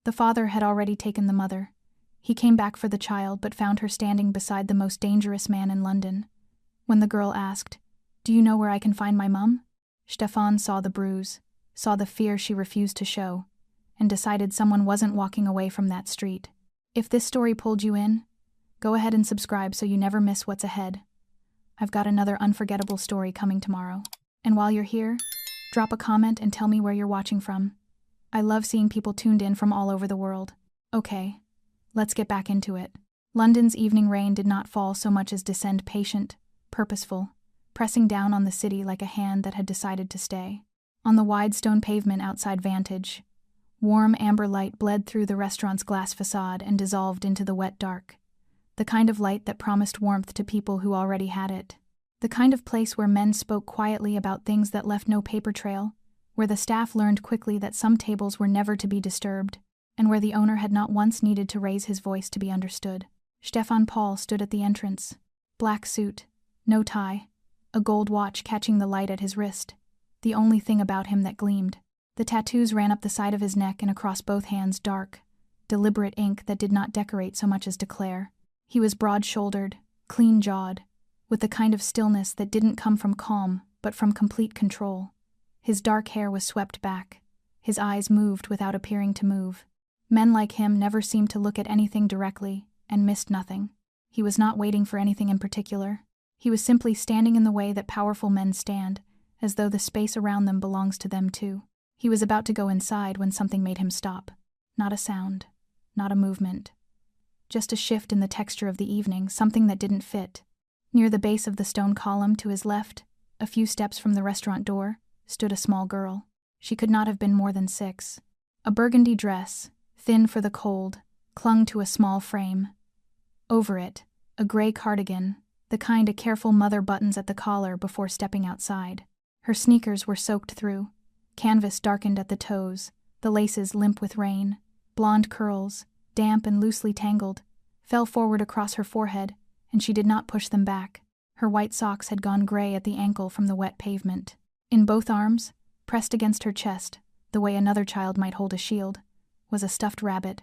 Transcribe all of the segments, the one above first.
The father had already taken the mother. He came back for the child but found her standing beside the most dangerous man in London. When the girl asked, "Do you know where I can find my mum?" Stefan saw the bruise, saw the fear she refused to show, and decided someone wasn't walking away from that street. If this story pulled you in, go ahead and subscribe so you never miss what's ahead. I've got another unforgettable story coming tomorrow. And while you're here, drop a comment and tell me where you're watching from. I love seeing people tuned in from all over the world. Okay, let's get back into it. London's evening rain did not fall so much as descend patient, purposeful, pressing down on the city like a hand that had decided to stay. On the wide stone pavement outside Vantage, warm amber light bled through the restaurant's glass facade and dissolved into the wet dark. The kind of light that promised warmth to people who already had it. The kind of place where men spoke quietly about things that left no paper trail, where the staff learned quickly that some tables were never to be disturbed, and where the owner had not once needed to raise his voice to be understood. Stefan Paul stood at the entrance. Black suit, no tie, a gold watch catching the light at his wrist, the only thing about him that gleamed. The tattoos ran up the side of his neck and across both hands, dark, deliberate ink that did not decorate so much as declare. He was broad-shouldered, clean-jawed, with the kind of stillness that didn't come from calm, but from complete control. His dark hair was swept back. His eyes moved without appearing to move. Men like him never seemed to look at anything directly, and missed nothing. He was not waiting for anything in particular. He was simply standing in the way that powerful men stand, as though the space around them belongs to them too. He was about to go inside when something made him stop. Not a sound, not a movement. Just a shift in the texture of the evening, something that didn't fit. Near the base of the stone column to his left, a few steps from the restaurant door, stood a small girl. She could not have been more than 6. A burgundy dress, thin for the cold, clung to a small frame. Over it, a gray cardigan, the kind a careful mother buttons at the collar before stepping outside. Her sneakers were soaked through, canvas darkened at the toes, the laces limp with rain. Blonde curls, damp and loosely tangled, fell forward across her forehead, and she did not push them back. Her white socks had gone gray at the ankle from the wet pavement. In both arms, pressed against her chest, the way another child might hold a shield, was a stuffed rabbit,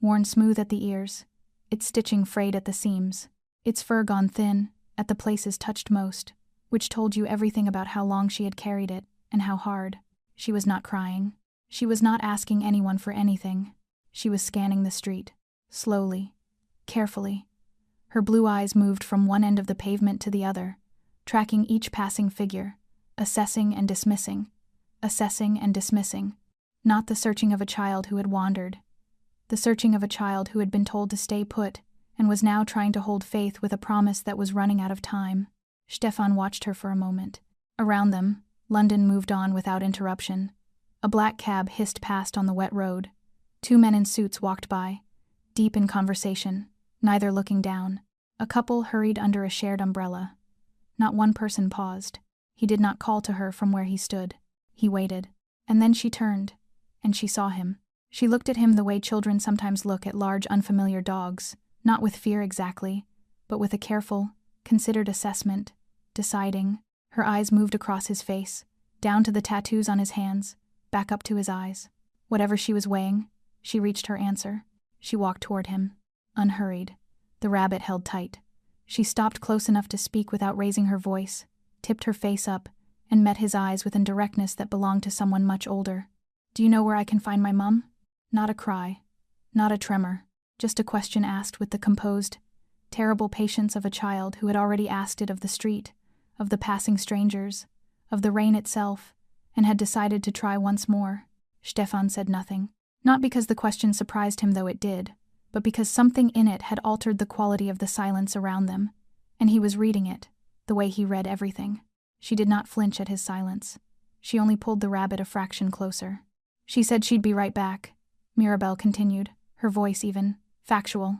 worn smooth at the ears, its stitching frayed at the seams, its fur gone thin, at the places touched most, which told you everything about how long she had carried it, and how hard. She was not crying. She was not asking anyone for anything. She was scanning the street, slowly, carefully. Her blue eyes moved from one end of the pavement to the other, tracking each passing figure, assessing and dismissing, not the searching of a child who had wandered, the searching of a child who had been told to stay put and was now trying to hold faith with a promise that was running out of time. Stefan watched her for a moment. Around them, London moved on without interruption. A black cab hissed past on the wet road. 2 men in suits walked by, deep in conversation, neither looking down. A couple hurried under a shared umbrella. Not one person paused. He did not call to her from where he stood. He waited. And then she turned, and she saw him. She looked at him the way children sometimes look at large, unfamiliar dogs, not with fear exactly, but with a careful, considered assessment, deciding. Her eyes moved across his face, down to the tattoos on his hands, back up to his eyes. Whatever she was weighing, she reached her answer. She walked toward him, unhurried, the rabbit held tight. She stopped close enough to speak without raising her voice, tipped her face up, and met his eyes with a directness that belonged to someone much older. "Do you know where I can find my mum?" Not a cry, not a tremor, just a question asked with the composed, terrible patience of a child who had already asked it of the street, of the passing strangers, of the rain itself, and had decided to try once more. Stefan said nothing. Not because the question surprised him, though it did, but because something in it had altered the quality of the silence around them, and he was reading it, the way he read everything. She did not flinch at his silence. She only pulled the rabbit a fraction closer. "She said she'd be right back," Mirabelle continued, her voice even, factual.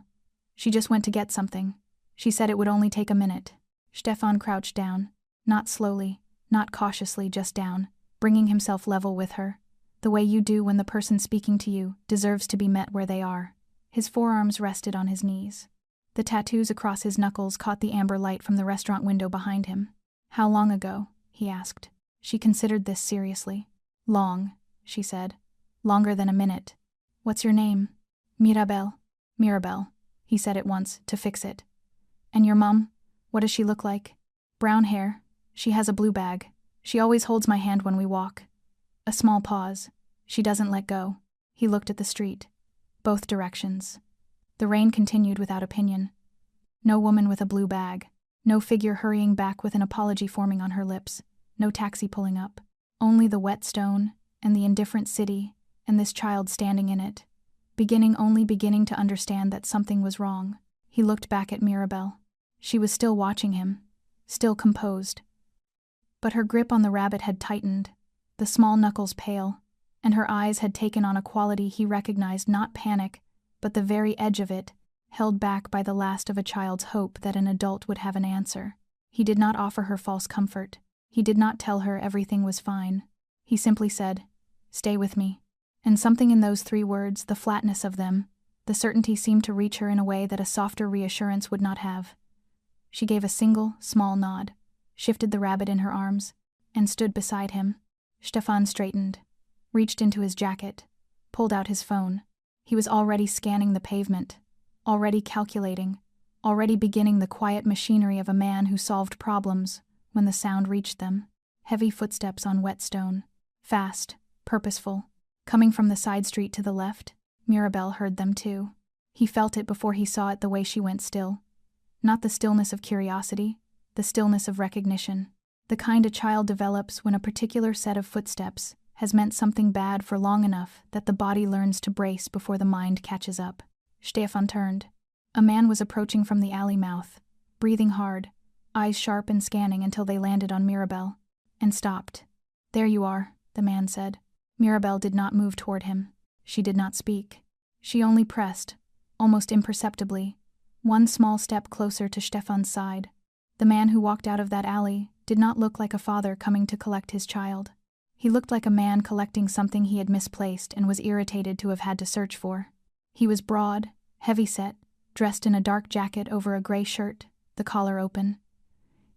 "She just went to get something. She said it would only take a minute." Stefan crouched down, not slowly, not cautiously, just down, bringing himself level with her, the way you do when the person speaking to you deserves to be met where they are. His forearms rested on his knees. The tattoos across his knuckles caught the amber light from the restaurant window behind him. "How long ago?" he asked. She considered this seriously. "Long," she said. "Longer than a minute." What's your name? Mirabel. Mirabel, he said at once, to fix it. And your mum? What does she look like? Brown hair. She has a blue bag. She always holds my hand when we walk. A small pause. She doesn't let go. He looked at the street. Both directions. The rain continued without opinion. No woman with a blue bag. No figure hurrying back with an apology forming on her lips. No taxi pulling up. Only the wet stone, and the indifferent city, and this child standing in it. Only beginning to understand that something was wrong. He looked back at Mirabel. She was still watching him. Still composed. But her grip on the rabbit had tightened, the small knuckles pale, and her eyes had taken on a quality he recognized, not panic, but the very edge of it, held back by the last of a child's hope that an adult would have an answer. He did not offer her false comfort. He did not tell her everything was fine. He simply said, "Stay with me." And something in those 3 words, the flatness of them, the certainty seemed to reach her in a way that a softer reassurance would not have. She gave a single, small nod, shifted the rabbit in her arms, and stood beside him. Stefan straightened, reached into his jacket, pulled out his phone. He was already scanning the pavement, already calculating, already beginning the quiet machinery of a man who solved problems when the sound reached them. Heavy footsteps on wet stone. Fast, purposeful. Coming from the side street to the left, Mirabel heard them too. He felt it before he saw it, the way she went still. Not the stillness of curiosity, the stillness of recognition. The kind a child develops when a particular set of footsteps has meant something bad for long enough that the body learns to brace before the mind catches up. Stefan turned. A man was approaching from the alley mouth, breathing hard, eyes sharp and scanning until they landed on Mirabel, and stopped. "There you are," the man said. Mirabel did not move toward him. She did not speak. She only pressed, almost imperceptibly, one small step closer to Stefan's side. The man who walked out of that alley did not look like a father coming to collect his child. He looked like a man collecting something he had misplaced and was irritated to have had to search for. He was broad, heavy-set, dressed in a dark jacket over a gray shirt, the collar open.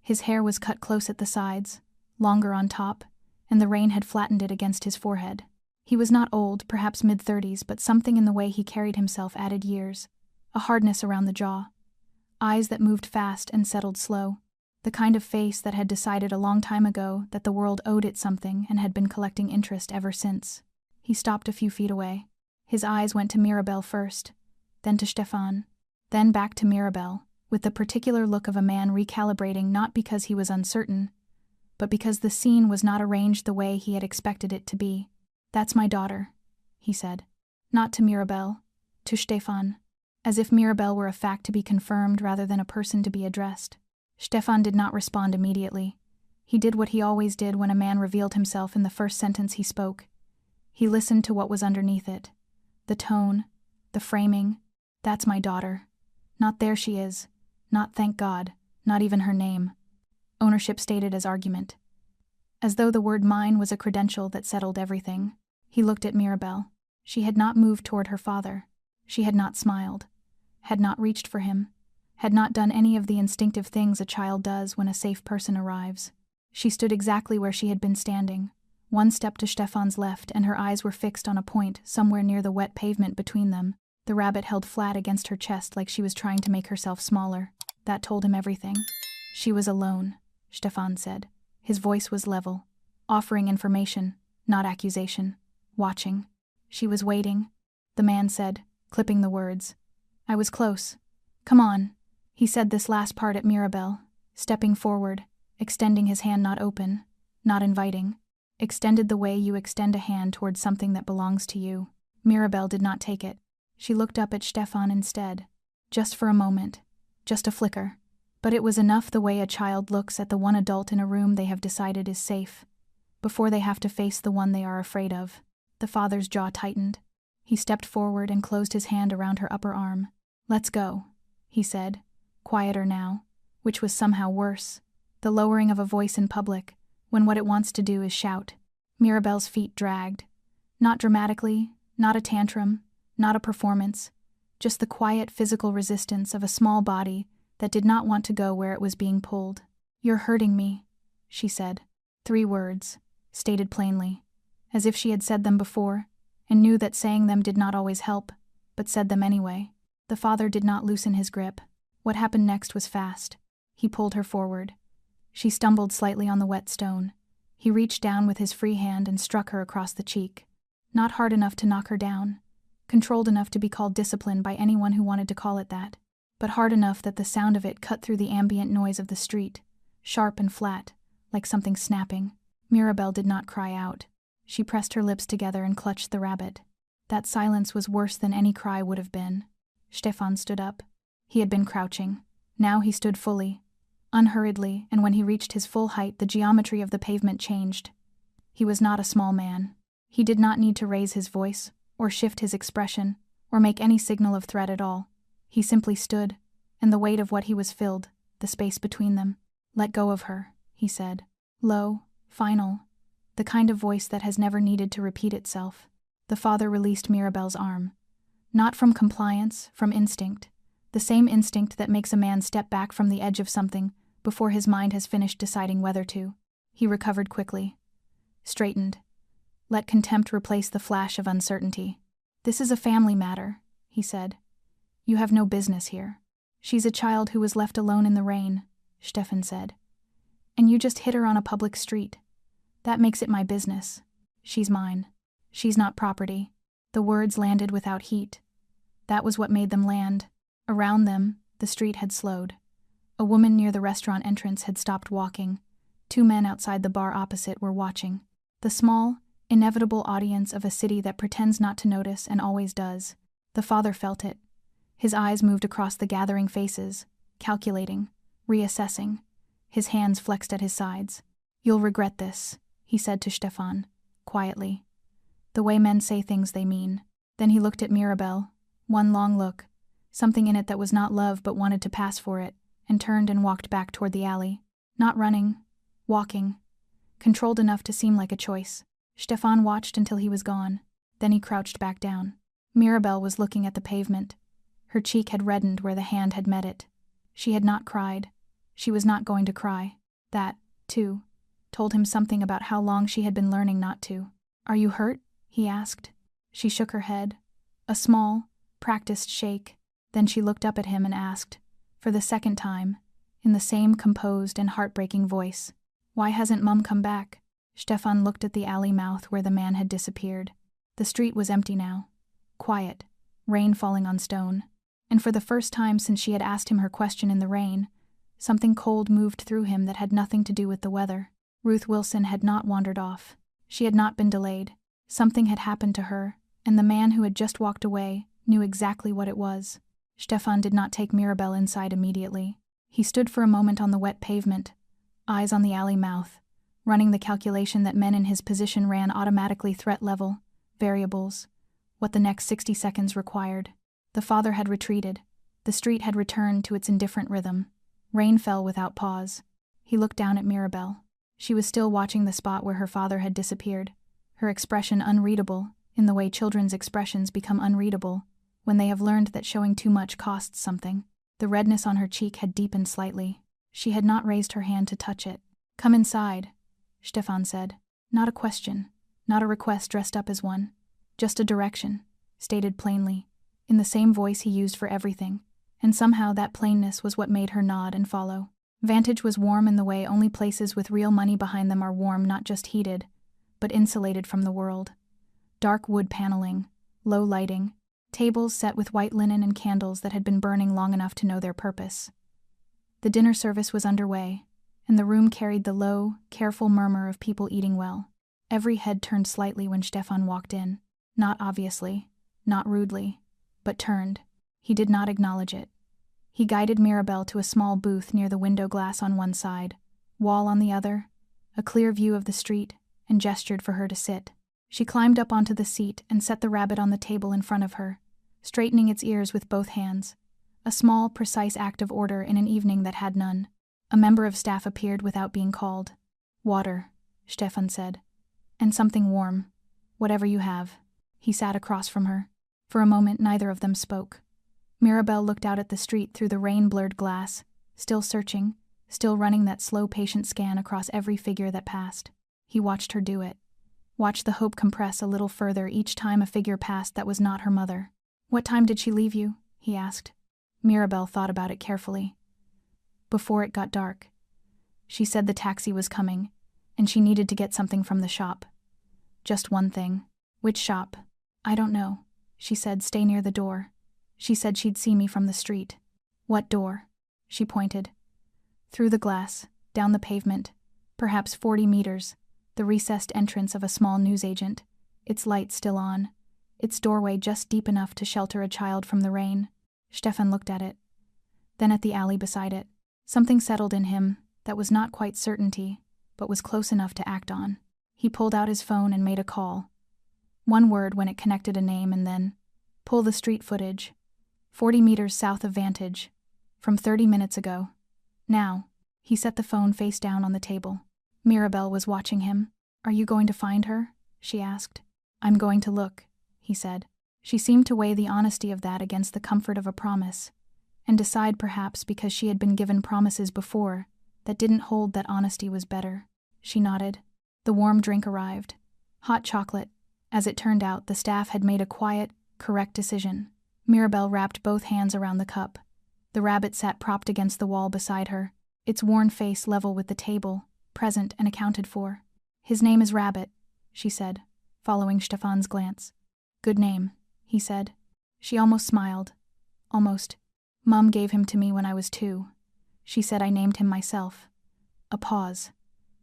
His hair was cut close at the sides, longer on top, and the rain had flattened it against his forehead. He was not old, perhaps mid-30s, but something in the way he carried himself added years. A hardness around the jaw. Eyes that moved fast and settled slow. The kind of face that had decided a long time ago that the world owed it something and had been collecting interest ever since. He stopped a few feet away. His eyes went to Mirabel first, then to Stefan, then back to Mirabel, with the particular look of a man recalibrating, not because he was uncertain, but because the scene was not arranged the way he had expected it to be. "That's my daughter," he said. Not to Mirabel, to Stefan, as if Mirabel were a fact to be confirmed rather than a person to be addressed. Stefan did not respond immediately. He did what he always did when a man revealed himself in the first sentence he spoke. He listened to what was underneath it. The tone, the framing. "That's my daughter. Not there she is. Not, thank God, not even her name." Ownership stated as argument. As though the word mine was a credential that settled everything. He looked at Mirabel. She had not moved toward her father. She had not smiled. Had not reached for him. Had not done any of the instinctive things a child does when a safe person arrives. She stood exactly where she had been standing, one step to Stefan's left, and her eyes were fixed on a point somewhere near the wet pavement between them. The rabbit held flat against her chest like she was trying to make herself smaller. That told him everything. She was alone, Stefan said. His voice was level, offering information, not accusation. Watching. She was waiting, the man said, clipping the words. "I was close. Come on." He said this last part at Mirabel, stepping forward, extending his hand, not open, not inviting. Extended the way you extend a hand toward something that belongs to you. Mirabel did not take it. She looked up at Stefan instead. Just for a moment. Just a flicker. But it was enough, the way a child looks at the one adult in a room they have decided is safe, before they have to face the one they are afraid of. The father's jaw tightened. He stepped forward and closed his hand around her upper arm. "Let's go," he said, quieter now, which was somehow worse. The lowering of a voice in public, when what it wants to do is shout. Mirabel's feet dragged. Not dramatically, not a tantrum, not a performance, just the quiet physical resistance of a small body that did not want to go where it was being pulled. "You're hurting me," she said. 3 words, stated plainly, as if she had said them before, and knew that saying them did not always help, but said them anyway. The father did not loosen his grip. What happened next was fast. He pulled her forward. She stumbled slightly on the wet stone. He reached down with his free hand and struck her across the cheek. Not hard enough to knock her down, controlled enough to be called discipline by anyone who wanted to call it that, but hard enough that the sound of it cut through the ambient noise of the street, sharp and flat, like something snapping. Mirabel did not cry out. She pressed her lips together and clutched the rabbit. That silence was worse than any cry would have been. Stefan stood up. He had been crouching. Now he stood fully, unhurriedly, and when he reached his full height, the geometry of the pavement changed. He was not a small man. He did not need to raise his voice, or shift his expression, or make any signal of threat at all. He simply stood, and the weight of what he was filled, the space between them. "Let go of her," he said. Low, final, the kind of voice that has never needed to repeat itself. The father released Mirabel's arm. Not from compliance, from instinct. The same instinct that makes a man step back from the edge of something before his mind has finished deciding whether to. He recovered quickly. Straightened. Let contempt replace the flash of uncertainty. "This is a family matter," he said. "You have no business here." "She's a child who was left alone in the rain," Stefan said. "And you just hit her on a public street. That makes it my business. She's mine. She's not property." The words landed without heat. That was what made them land. Around them, the street had slowed. A woman near the restaurant entrance had stopped walking. 2 men outside the bar opposite were watching. The small, inevitable audience of a city that pretends not to notice and always does. The father felt it. His eyes moved across the gathering faces, calculating, reassessing. His hands flexed at his sides. "You'll regret this," he said to Stefan, quietly. The way men say things they mean. Then he looked at Mirabel, one long look, something in it that was not love but wanted to pass for it, and turned and walked back toward the alley. Not running, walking, controlled enough to seem like a choice. Stefan watched until he was gone. Then he crouched back down. Mirabel was looking at the pavement. Her cheek had reddened where the hand had met it. She had not cried. She was not going to cry. That, too, told him something about how long she had been learning not to. "Are you hurt?" he asked. She shook her head. A small, practiced shake. Then she looked up at him and asked, for the second time, in the same composed and heartbreaking voice, "Why hasn't Mum come back?" Stefan looked at the alley mouth where the man had disappeared. The street was empty now. Quiet, rain falling on stone. And for the first time since she had asked him her question in the rain, something cold moved through him that had nothing to do with the weather. Ruth Wilson had not wandered off. She had not been delayed. Something had happened to her, and the man who had just walked away knew exactly what it was. Stefan did not take Mirabel inside immediately. He stood for a moment on the wet pavement, eyes on the alley mouth, running the calculation that men in his position ran automatically threat level, variables, what the next 60 seconds required. The father had retreated. The street had returned to its indifferent rhythm. Rain fell without pause. He looked down at Mirabel. She was still watching the spot where her father had disappeared, her expression unreadable, in the way children's expressions become unreadable when they have learned that showing too much costs something. The redness on her cheek had deepened slightly. She had not raised her hand to touch it. "Come inside," Stefan said. Not a question, not a request dressed up as one. Just a direction, stated plainly, in the same voice he used for everything, and somehow that plainness was what made her nod and follow. Vantage was warm in the way only places with real money behind them are warm, not just heated, but insulated from the world. Dark wood paneling, low lighting, tables set with white linen and candles that had been burning long enough to know their purpose. The dinner service was underway, and the room carried the low, careful murmur of people eating well. Every head turned slightly when Stefan walked in. Not obviously, not rudely, but turned. He did not acknowledge it. He guided Mirabel to a small booth near the window glass on one side, wall on the other, a clear view of the street, and gestured for her to sit. She climbed up onto the seat and set the rabbit on the table in front of her, straightening its ears with both hands. A small, precise act of order in an evening that had none. A member of staff appeared without being called. "Water," Stefan said. "And something warm. Whatever you have." He sat across from her. For a moment neither of them spoke. Mirabel looked out at the street through the rain-blurred glass, still searching, still running that slow, patient scan across every figure that passed. He watched her do it. Watch the hope compress a little further each time a figure passed that was not her mother. "What time did she leave you?" he asked. Mirabel thought about it carefully. "Before it got dark. She said the taxi was coming, and she needed to get something from the shop. Just one thing." "Which shop?" "I don't know. She said stay near the door. She said she'd see me from the street." "What door?" She pointed. "Through the glass, down the pavement, perhaps 40 meters, the recessed entrance of a small newsagent, its light still on, its doorway just deep enough to shelter a child from the rain." Stefan looked at it, then at the alley beside it. Something settled in him that was not quite certainty, but was close enough to act on. He pulled out his phone and made a call. One word when it connected a name, and then, "Pull the street footage. 40 meters south of Vantage. From 30 minutes ago. Now." He set the phone face down on the table. Mirabel was watching him. "Are you going to find her?" she asked. "I'm going to look," he said. She seemed to weigh the honesty of that against the comfort of a promise, and decide perhaps because she had been given promises before that didn't hold that honesty was better. She nodded. The warm drink arrived. Hot chocolate. As it turned out, the staff had made a quiet, correct decision. Mirabel wrapped both hands around the cup. The rabbit sat propped against the wall beside her, its worn face level with the table, present and accounted for. "His name is Rabbit," she said, following Stefan's glance. "Good name," he said. She almost smiled. Almost. "Mum gave him to me when I was 2. She said I named him myself." A pause.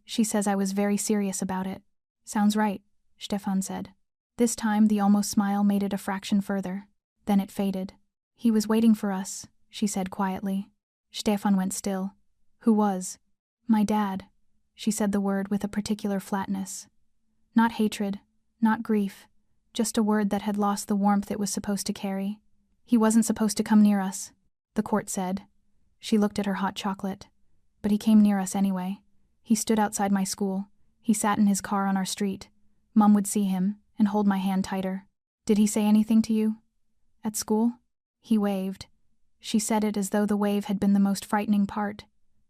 "She says I was very serious about it." "Sounds right," Stefan said. This time the almost smile made it a fraction further. Then it faded. "He was waiting for us," she said quietly. Stefan went still. "Who was?" "My dad." She said the word with a particular flatness. Not hatred, not grief, just a word that had lost the warmth it was supposed to carry. "He wasn't supposed to come near us," the court said. She looked at her hot chocolate. "But he came near us anyway. He stood outside my school. He sat in his car on our street. Mum would see him and hold my hand tighter." "Did he say anything to you?" "At school?" He waved. She said it as though the wave had been the most frightening part.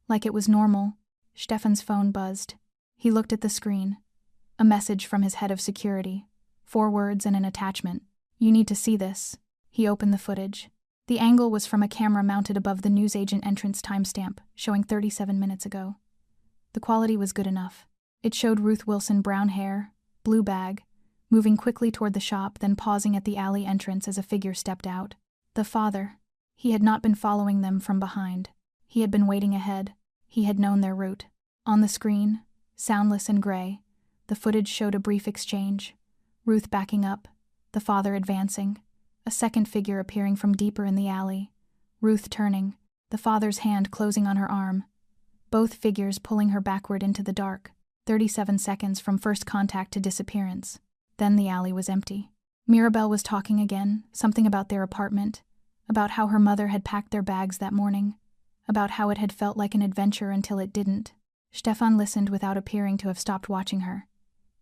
Like it was normal. Stefan's phone buzzed. He looked at the screen. A message from his head of security. 4 words and an attachment. "You need to see this." He opened the footage. The angle was from a camera mounted above the newsagent entrance timestamp, showing 37 minutes ago. The quality was good enough. It showed Ruth Wilson, brown hair, blue bag, moving quickly toward the shop, then pausing at the alley entrance as a figure stepped out. The father. He had not been following them from behind. He had been waiting ahead. He had known their route. On the screen, soundless and gray, the footage showed a brief exchange. Ruth backing up, the father advancing, a second figure appearing from deeper in the alley. Ruth turning, the father's hand closing on her arm. Both figures pulling her backward into the dark. 37 seconds from first contact to disappearance. Then the alley was empty. Mirabel was talking again, something about their apartment, about how her mother had packed their bags that morning, about how it had felt like an adventure until it didn't. Stefan listened without appearing to have stopped watching her,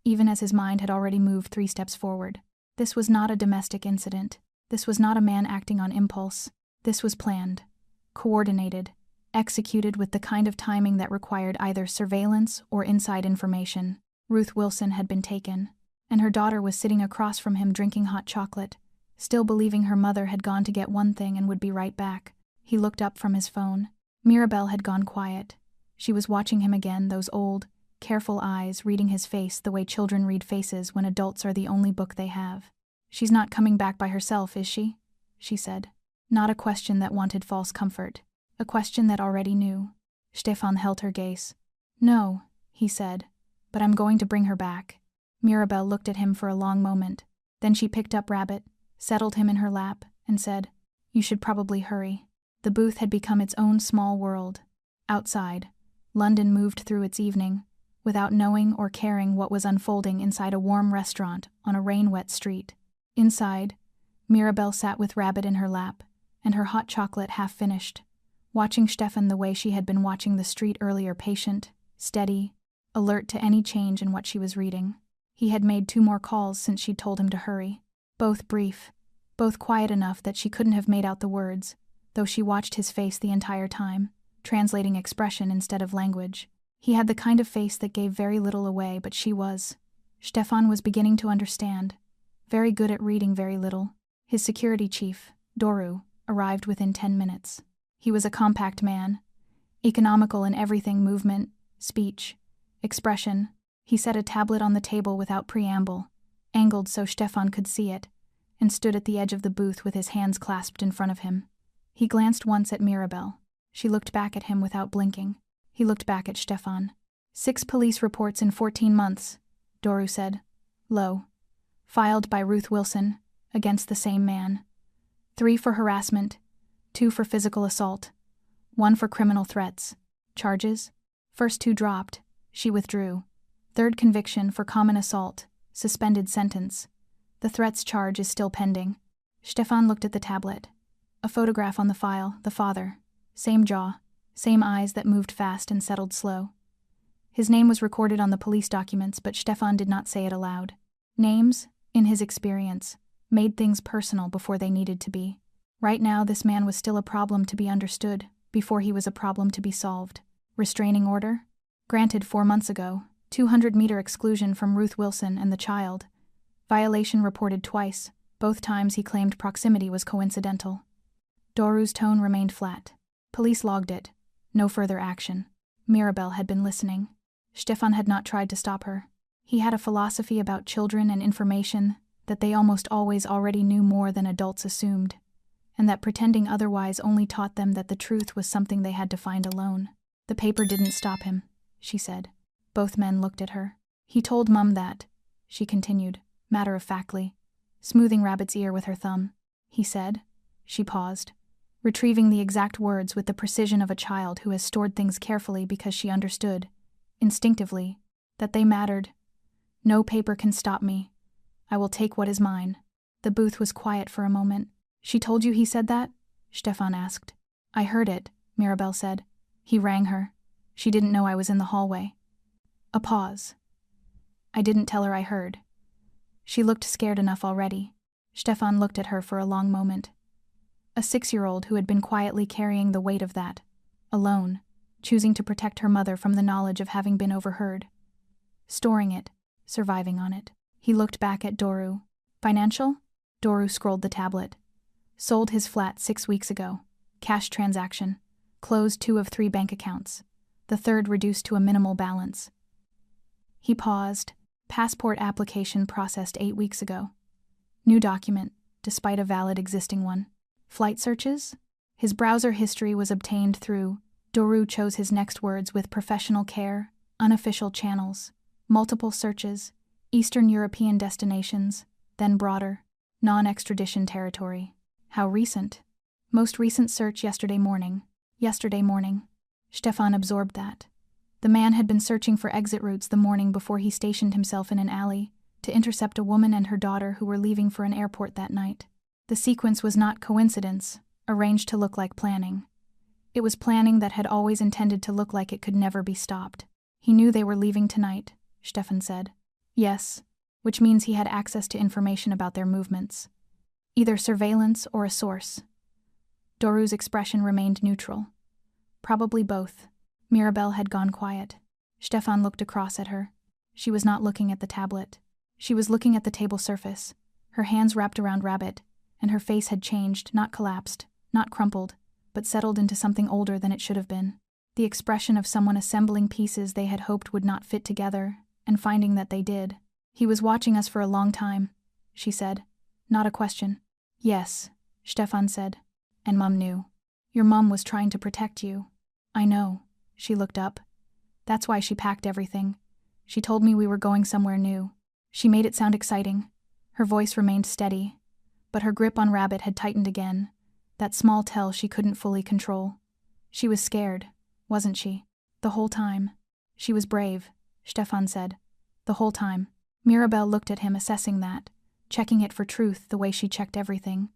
even as his mind had already moved 3 steps forward. This was not a domestic incident. This was not a man acting on impulse. This was planned, coordinated, executed with the kind of timing that required either surveillance or inside information. Ruth Wilson had been taken, and her daughter was sitting across from him drinking hot chocolate, still believing her mother had gone to get one thing and would be right back. He looked up from his phone. Mirabel had gone quiet. She was watching him again, those old, careful eyes reading his face the way children read faces when adults are the only book they have. "She's not coming back by herself, is she?" she said. Not a question that wanted false comfort. A question that already knew. Stefan held her gaze. "No," he said, "but I'm going to bring her back." Mirabel looked at him for a long moment. Then she picked up Rabbit, settled him in her lap, and said, "You should probably hurry." The booth had become its own small world. Outside, London moved through its evening, without knowing or caring what was unfolding inside a warm restaurant on a rain-wet street. Inside, Mirabel sat with Rabbit in her lap, and her hot chocolate half finished, watching Stefan the way she had been watching the street earlier, patient, steady, alert to any change in what she was reading. He had made 2 more calls since she'd told him to hurry. Both brief, both quiet enough that she couldn't have made out the words, though she watched his face the entire time, translating expression instead of language. He had the kind of face that gave very little away, but she Stefan was beginning to understand. Very good at reading very little. His security chief, Doru, arrived within 10 minutes. He was a compact man, economical in everything: movement, speech, expression. He set a tablet on the table without preamble, angled so Stefan could see it, and stood at the edge of the booth with his hands clasped in front of him. He glanced once at Mirabel. She looked back at him without blinking. He looked back at Stefan. 6 police reports in 14 months, Doru said, low. Filed by Ruth Wilson, against the same man. 3 for harassment, 2 for physical assault, 1 for criminal threats. Charges? First 2 dropped. She withdrew. 3rd conviction for common assault, suspended sentence. The threats charge is still pending. Stefan looked at the tablet. A photograph on the file, the father. Same jaw, same eyes that moved fast and settled slow. His name was recorded on the police documents, but Stefan did not say it aloud. Names, in his experience, made things personal before they needed to be. Right now, this man was still a problem to be understood, before he was a problem to be solved. Restraining order? Granted 4 months ago. 200-meter exclusion from Ruth Wilson and the child. Violation reported twice. Both times he claimed proximity was coincidental. Doru's tone remained flat. Police logged it. No further action. Mirabel had been listening. Stefan had not tried to stop her. He had a philosophy about children and information that they almost always already knew more than adults assumed, and that pretending otherwise only taught them that the truth was something they had to find alone. The paper didn't stop him, she said. Both men looked at her. He told Mum that, she continued, matter-of-factly, smoothing Rabbit's ear with her thumb. He said. She paused, retrieving the exact words with the precision of a child who has stored things carefully because she understood, instinctively, that they mattered. No paper can stop me. I will take what is mine. The booth was quiet for a moment. She told you he said that? Stefan asked. I heard it, Mirabel said. He rang her. She didn't know I was in the hallway. A pause. I didn't tell her I heard. She looked scared enough already. Stefan looked at her for a long moment. A 6-year-old who had been quietly carrying the weight of that, alone, choosing to protect her mother from the knowledge of having been overheard. Storing it, surviving on it. He looked back at Doru. Financial? Doru scrolled the tablet. Sold his flat 6 weeks ago. Cash transaction. Closed 2 of 3 bank accounts. The 3rd reduced to a minimal balance. He paused. Passport application processed 8 weeks ago. New document, despite a valid existing one. Flight searches? His browser history was obtained through, Doru chose his next words with professional care, unofficial channels, multiple searches, Eastern European destinations, then broader, non-extradition territory. How recent? Most recent search yesterday morning. Yesterday morning. Stefan absorbed that. The man had been searching for exit routes the morning before he stationed himself in an alley to intercept a woman and her daughter who were leaving for an airport that night. The sequence was not coincidence, arranged to look like planning. It was planning that had always intended to look like it could never be stopped. He knew they were leaving tonight, Stefan said. Yes, which means he had access to information about their movements. Either surveillance or a source. Doru's expression remained neutral. Probably both. Mirabel had gone quiet. Stefan looked across at her. She was not looking at the tablet. She was looking at the table surface, her hands wrapped around Rabbit, and her face had changed, not collapsed, not crumpled, but settled into something older than it should have been. The expression of someone assembling pieces they had hoped would not fit together, and finding that they did. He was watching us for a long time, she said. Not a question. Yes, Stefan said. And Mum knew. Your mum was trying to protect you. I know. She looked up. That's why she packed everything. She told me we were going somewhere new. She made it sound exciting. Her voice remained steady, but her grip on Rabbit had tightened again, that small tell she couldn't fully control. She was scared, wasn't she? The whole time. She was brave, Stefan said. The whole time. Mirabel looked at him, assessing that, checking it for truth the way she checked everything.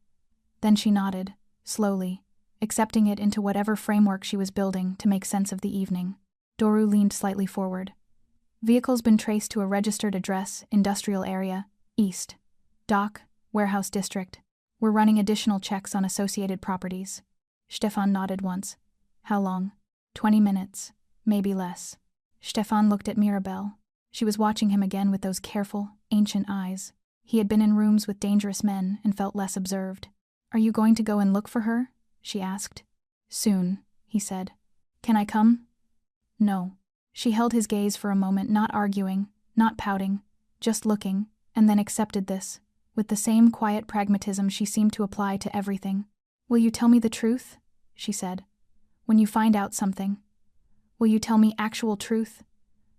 Then she nodded, slowly, accepting it into whatever framework she was building to make sense of the evening. Doru leaned slightly forward. Vehicle's been traced to a registered address, industrial area, east. Dock, warehouse district. We're running additional checks on associated properties. Stefan nodded once. How long? 20 minutes, maybe less. Stefan looked at Mirabel. She was watching him again with those careful, ancient eyes. He had been in rooms with dangerous men and felt less observed. "Are you going to go and look for her?" she asked. "Soon," he said. "Can I come?" "No." She held his gaze for a moment, not arguing, not pouting, just looking, and then accepted this, with the same quiet pragmatism she seemed to apply to everything. "Will you tell me the truth?" she said. "When you find out something. Will you tell me actual truth?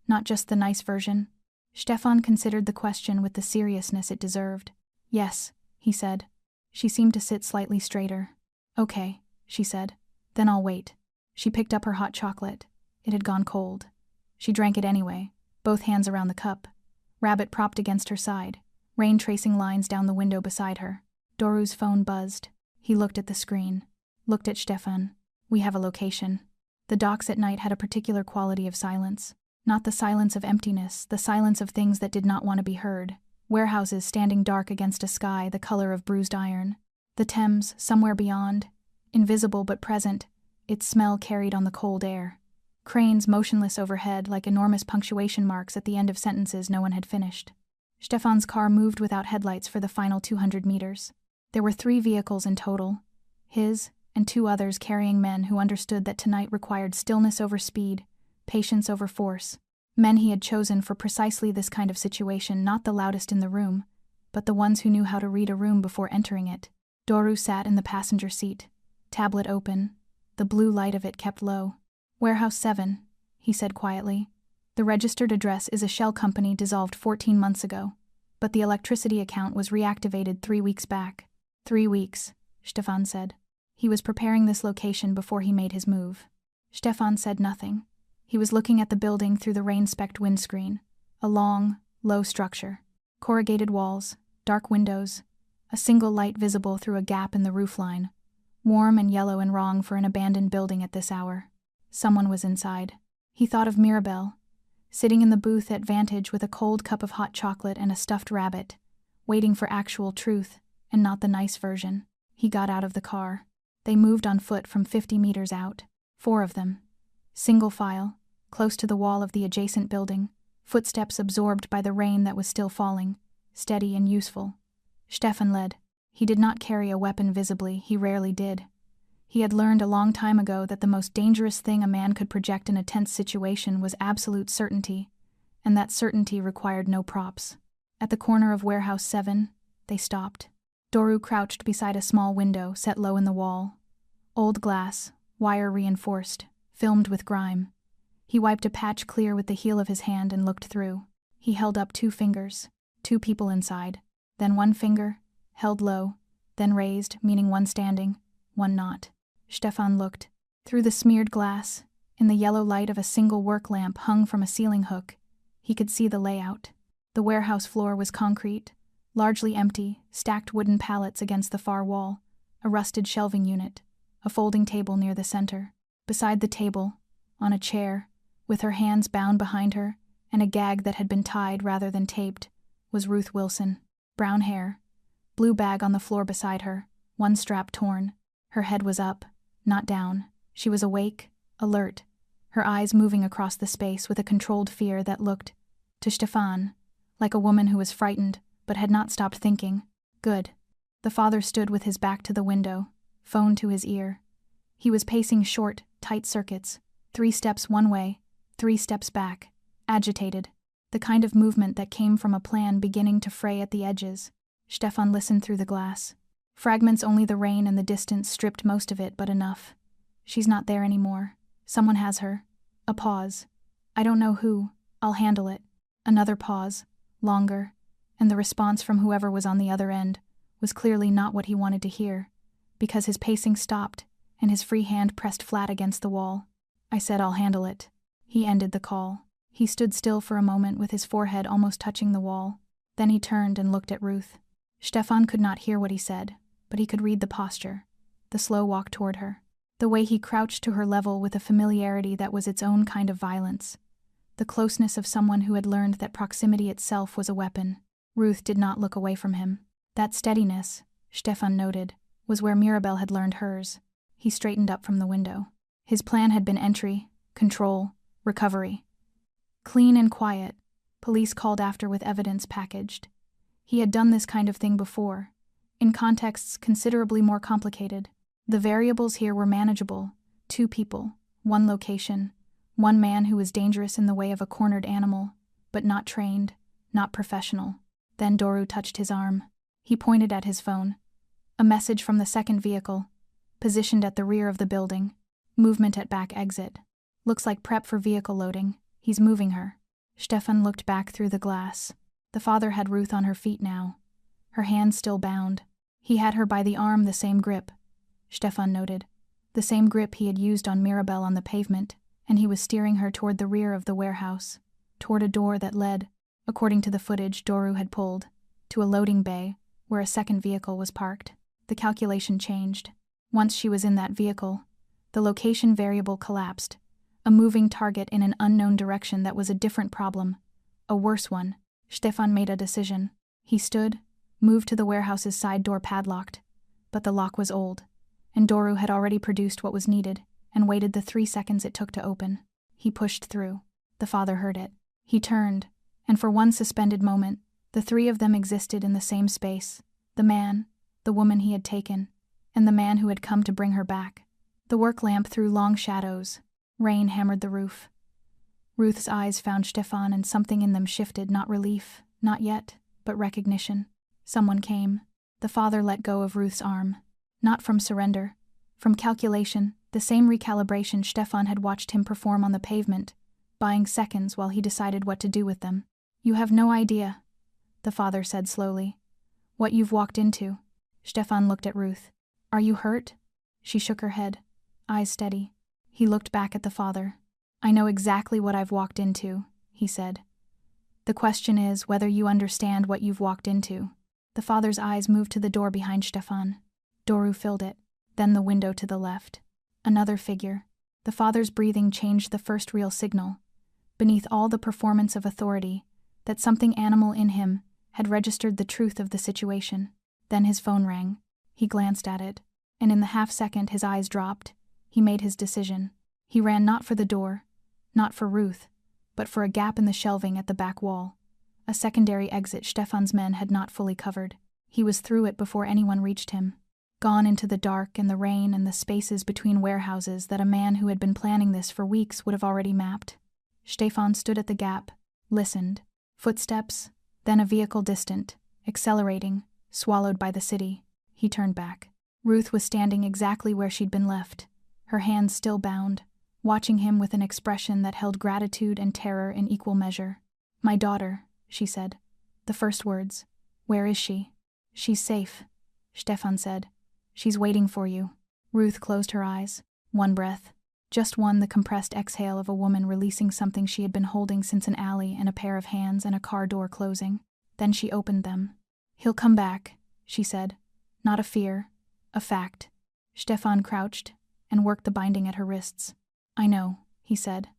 Not just the nice version?" Stefan considered the question with the seriousness it deserved. "Yes," he said. She seemed to sit slightly straighter. "Okay," she said. "Then I'll wait." She picked up her hot chocolate. It had gone cold. She drank it anyway, both hands around the cup. Rabbit propped against her side, rain tracing lines down the window beside her. Doru's phone buzzed. He looked at the screen. Looked at Stefan. "We have a location." The docks at night had a particular quality of silence. Not the silence of emptiness, the silence of things that did not want to be heard. Warehouses standing dark against a sky the color of bruised iron. The Thames, somewhere beyond, invisible but present, its smell carried on the cold air. Cranes motionless overhead like enormous punctuation marks at the end of sentences no one had finished. Stefan's car moved without headlights for the final 200 meters. There were 3 vehicles in total, his and 2 others carrying men who understood that tonight required stillness over speed, patience over force. Men he had chosen for precisely this kind of situation, not the loudest in the room, but the ones who knew how to read a room before entering it. Doru sat in the passenger seat, tablet open, the blue light of it kept low. "Warehouse 7, he said quietly. "The registered address is a shell company dissolved 14 months ago, but the electricity account was reactivated 3 weeks back." 3 weeks, Stefan said. He was preparing this location before he made his move. Stefan said nothing. He was looking at the building through the rain-specked windscreen. A long, low structure. Corrugated walls, dark windows, a single light visible through a gap in the roofline. Warm and yellow and wrong for an abandoned building at this hour. Someone was inside. He thought of Mirabelle, sitting in the booth at Vantage with a cold cup of hot chocolate and a stuffed rabbit, waiting for actual truth and not the nice version. He got out of the car. They moved on foot from 50 meters out. 4 of them. Single file, close to the wall of the adjacent building, footsteps absorbed by the rain that was still falling, steady and useful. Stefan led. He did not carry a weapon visibly, he rarely did. He had learned a long time ago that the most dangerous thing a man could project in a tense situation was absolute certainty, and that certainty required no props. At the corner of Warehouse 7, they stopped. Doru crouched beside a small window set low in the wall. Old glass, wire reinforced, filmed with grime. He wiped a patch clear with the heel of his hand and looked through. He held up 2 fingers, 2 people inside, then 1 finger, held low, then raised, meaning 1 standing, 1 not. Stefan looked. Through the smeared glass, in the yellow light of a single work lamp hung from a ceiling hook, he could see the layout. The warehouse floor was concrete, largely empty, stacked wooden pallets against the far wall, a rusted shelving unit, a folding table near the center. Beside the table, on a chair, with her hands bound behind her and a gag that had been tied rather than taped, was Ruth Wilson. Brown hair, blue bag on the floor beside her, 1 strap torn. Her head was up, not down. She was awake, alert, her eyes moving across the space with a controlled fear that looked, to Stefan, like a woman who was frightened but had not stopped thinking. Good. The father stood with his back to the window, phone to his ear. He was pacing short, tight circuits, 3 steps one way, 3 steps back, agitated, the kind of movement that came from a plan beginning to fray at the edges. Stefan listened through the glass. Fragments only the rain and the distance stripped most of it, but enough. She's not there anymore. Someone has her. A pause. I don't know who. I'll handle it. Another pause. Longer. And the response from whoever was on the other end was clearly not what he wanted to hear, because his pacing stopped and his free hand pressed flat against the wall. I said I'll handle it. He ended the call. He stood still for a moment with his forehead almost touching the wall. Then he turned and looked at Ruth. Stefan could not hear what he said, but he could read the posture, the slow walk toward her, the way he crouched to her level with a familiarity that was its own kind of violence, the closeness of someone who had learned that proximity itself was a weapon. Ruth did not look away from him. That steadiness, Stefan noted, was where Mirabelle had learned hers. He straightened up from the window. His plan had been entry, control, recovery. Clean and quiet, Police called after with evidence packaged. He had done this kind of thing before, in contexts considerably more complicated. The variables here were manageable: 2 people, 1 location, 1 man who was dangerous in the way of a cornered animal, but not trained, not professional. Then Doru touched his arm. He pointed at his phone. A message from the second vehicle, positioned at the rear of the building. Movement at back exit. Looks like prep for vehicle loading. He's moving her. Stefan looked back through the glass. The father had Ruth on her feet now, her hands still bound. He had her by the arm, the same grip, Stefan noted, the same grip he had used on Mirabelle on the pavement, and he was steering her toward the rear of the warehouse, toward a door that led, according to the footage Doru had pulled, to a loading bay where a second vehicle was parked. The calculation changed. Once she was in that vehicle, the location variable collapsed, a moving target in an unknown direction that was a different problem, a worse one. Stefan made a decision. He stood, moved to the warehouse's side door padlocked, but the lock was old, and Doru had already produced what was needed and waited the 3 seconds it took to open. He pushed through. The father heard it. He turned, and for one suspended moment, the 3 of them existed in the same space: the man, the woman he had taken, and the man who had come to bring her back. The work lamp threw long shadows. Rain hammered the roof. Ruth's eyes found Stefan, and something in them shifted, not relief, not yet, but recognition. Someone came. The father let go of Ruth's arm. Not from surrender, from calculation, the same recalibration Stefan had watched him perform on the pavement, buying seconds while he decided what to do with them. "You have no idea," the father said slowly, "what you've walked into." Stefan looked at Ruth. "Are you hurt?" She shook her head, eyes steady. He looked back at the father. "I know exactly what I've walked into," he said. "The question is whether you understand what you've walked into." The father's eyes moved to the door behind Stefan. Doru filled it, then the window to the left. Another figure. The father's breathing changed the first real signal. Beneath all the performance of authority, that something animal in him had registered the truth of the situation. Then his phone rang. He glanced at it, and in the half-second his eyes dropped. He made his decision. He ran not for the door, not for Ruth, but for a gap in the shelving at the back wall. A secondary exit Stefan's men had not fully covered. He was through it before anyone reached him. Gone into the dark and the rain and the spaces between warehouses that a man who had been planning this for weeks would have already mapped. Stefan stood at the gap, listened. Footsteps, then a vehicle distant, accelerating, swallowed by the city. He turned back. Ruth was standing exactly where she'd been left, her hands still bound, watching him with an expression that held gratitude and terror in equal measure. "My daughter," she said. The first words. "Where is she?" "She's safe," Stefan said. "She's waiting for you." Ruth closed her eyes. One breath. Just one, the compressed exhale of a woman releasing something she had been holding since an alley and a pair of hands and a car door closing. Then she opened them. "He'll come back," she said. Not a fear, a fact. Stefan crouched and worked the binding at her wrists. "I know," he said.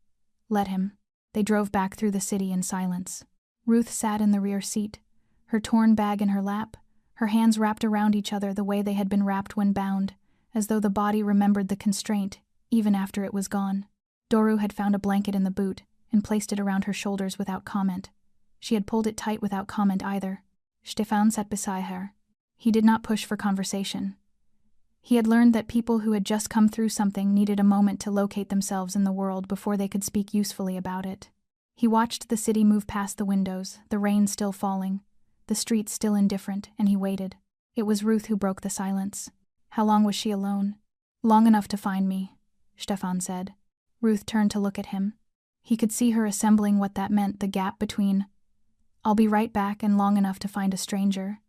"Let him." They drove back through the city in silence. Ruth sat in the rear seat, her torn bag in her lap, her hands wrapped around each other the way they had been wrapped when bound, as though the body remembered the constraint, even after it was gone. Doru had found a blanket in the boot and placed it around her shoulders without comment. She had pulled it tight without comment either. Stefan sat beside her. He did not push for conversation. He had learned that people who had just come through something needed a moment to locate themselves in the world before they could speak usefully about it. He watched the city move past the windows, the rain still falling, the streets still indifferent, and he waited. It was Ruth who broke the silence. How long was she alone? "Long enough to find me," Stefan said. Ruth turned to look at him. He could see her assembling what that meant, the gap between "I'll be right back" and "long enough to find a stranger,"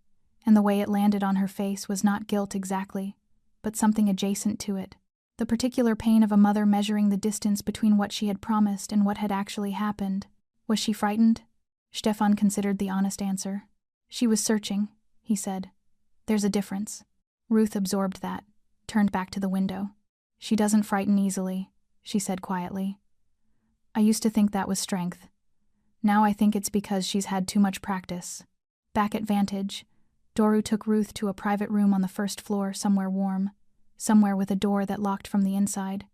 and the way it landed on her face was not guilt exactly, but something adjacent to it. The particular pain of a mother measuring the distance between what she had promised and what had actually happened. Was she frightened? Stefan considered the honest answer. "She was searching," he said. "There's a difference." Ruth absorbed that, turned back to the window. "She doesn't frighten easily," she said quietly. "I used to think that was strength. Now I think it's because she's had too much practice." Back at Vantage, Doru took Ruth to a private room on the first floor, somewhere warm, somewhere with a door that locked from the inside.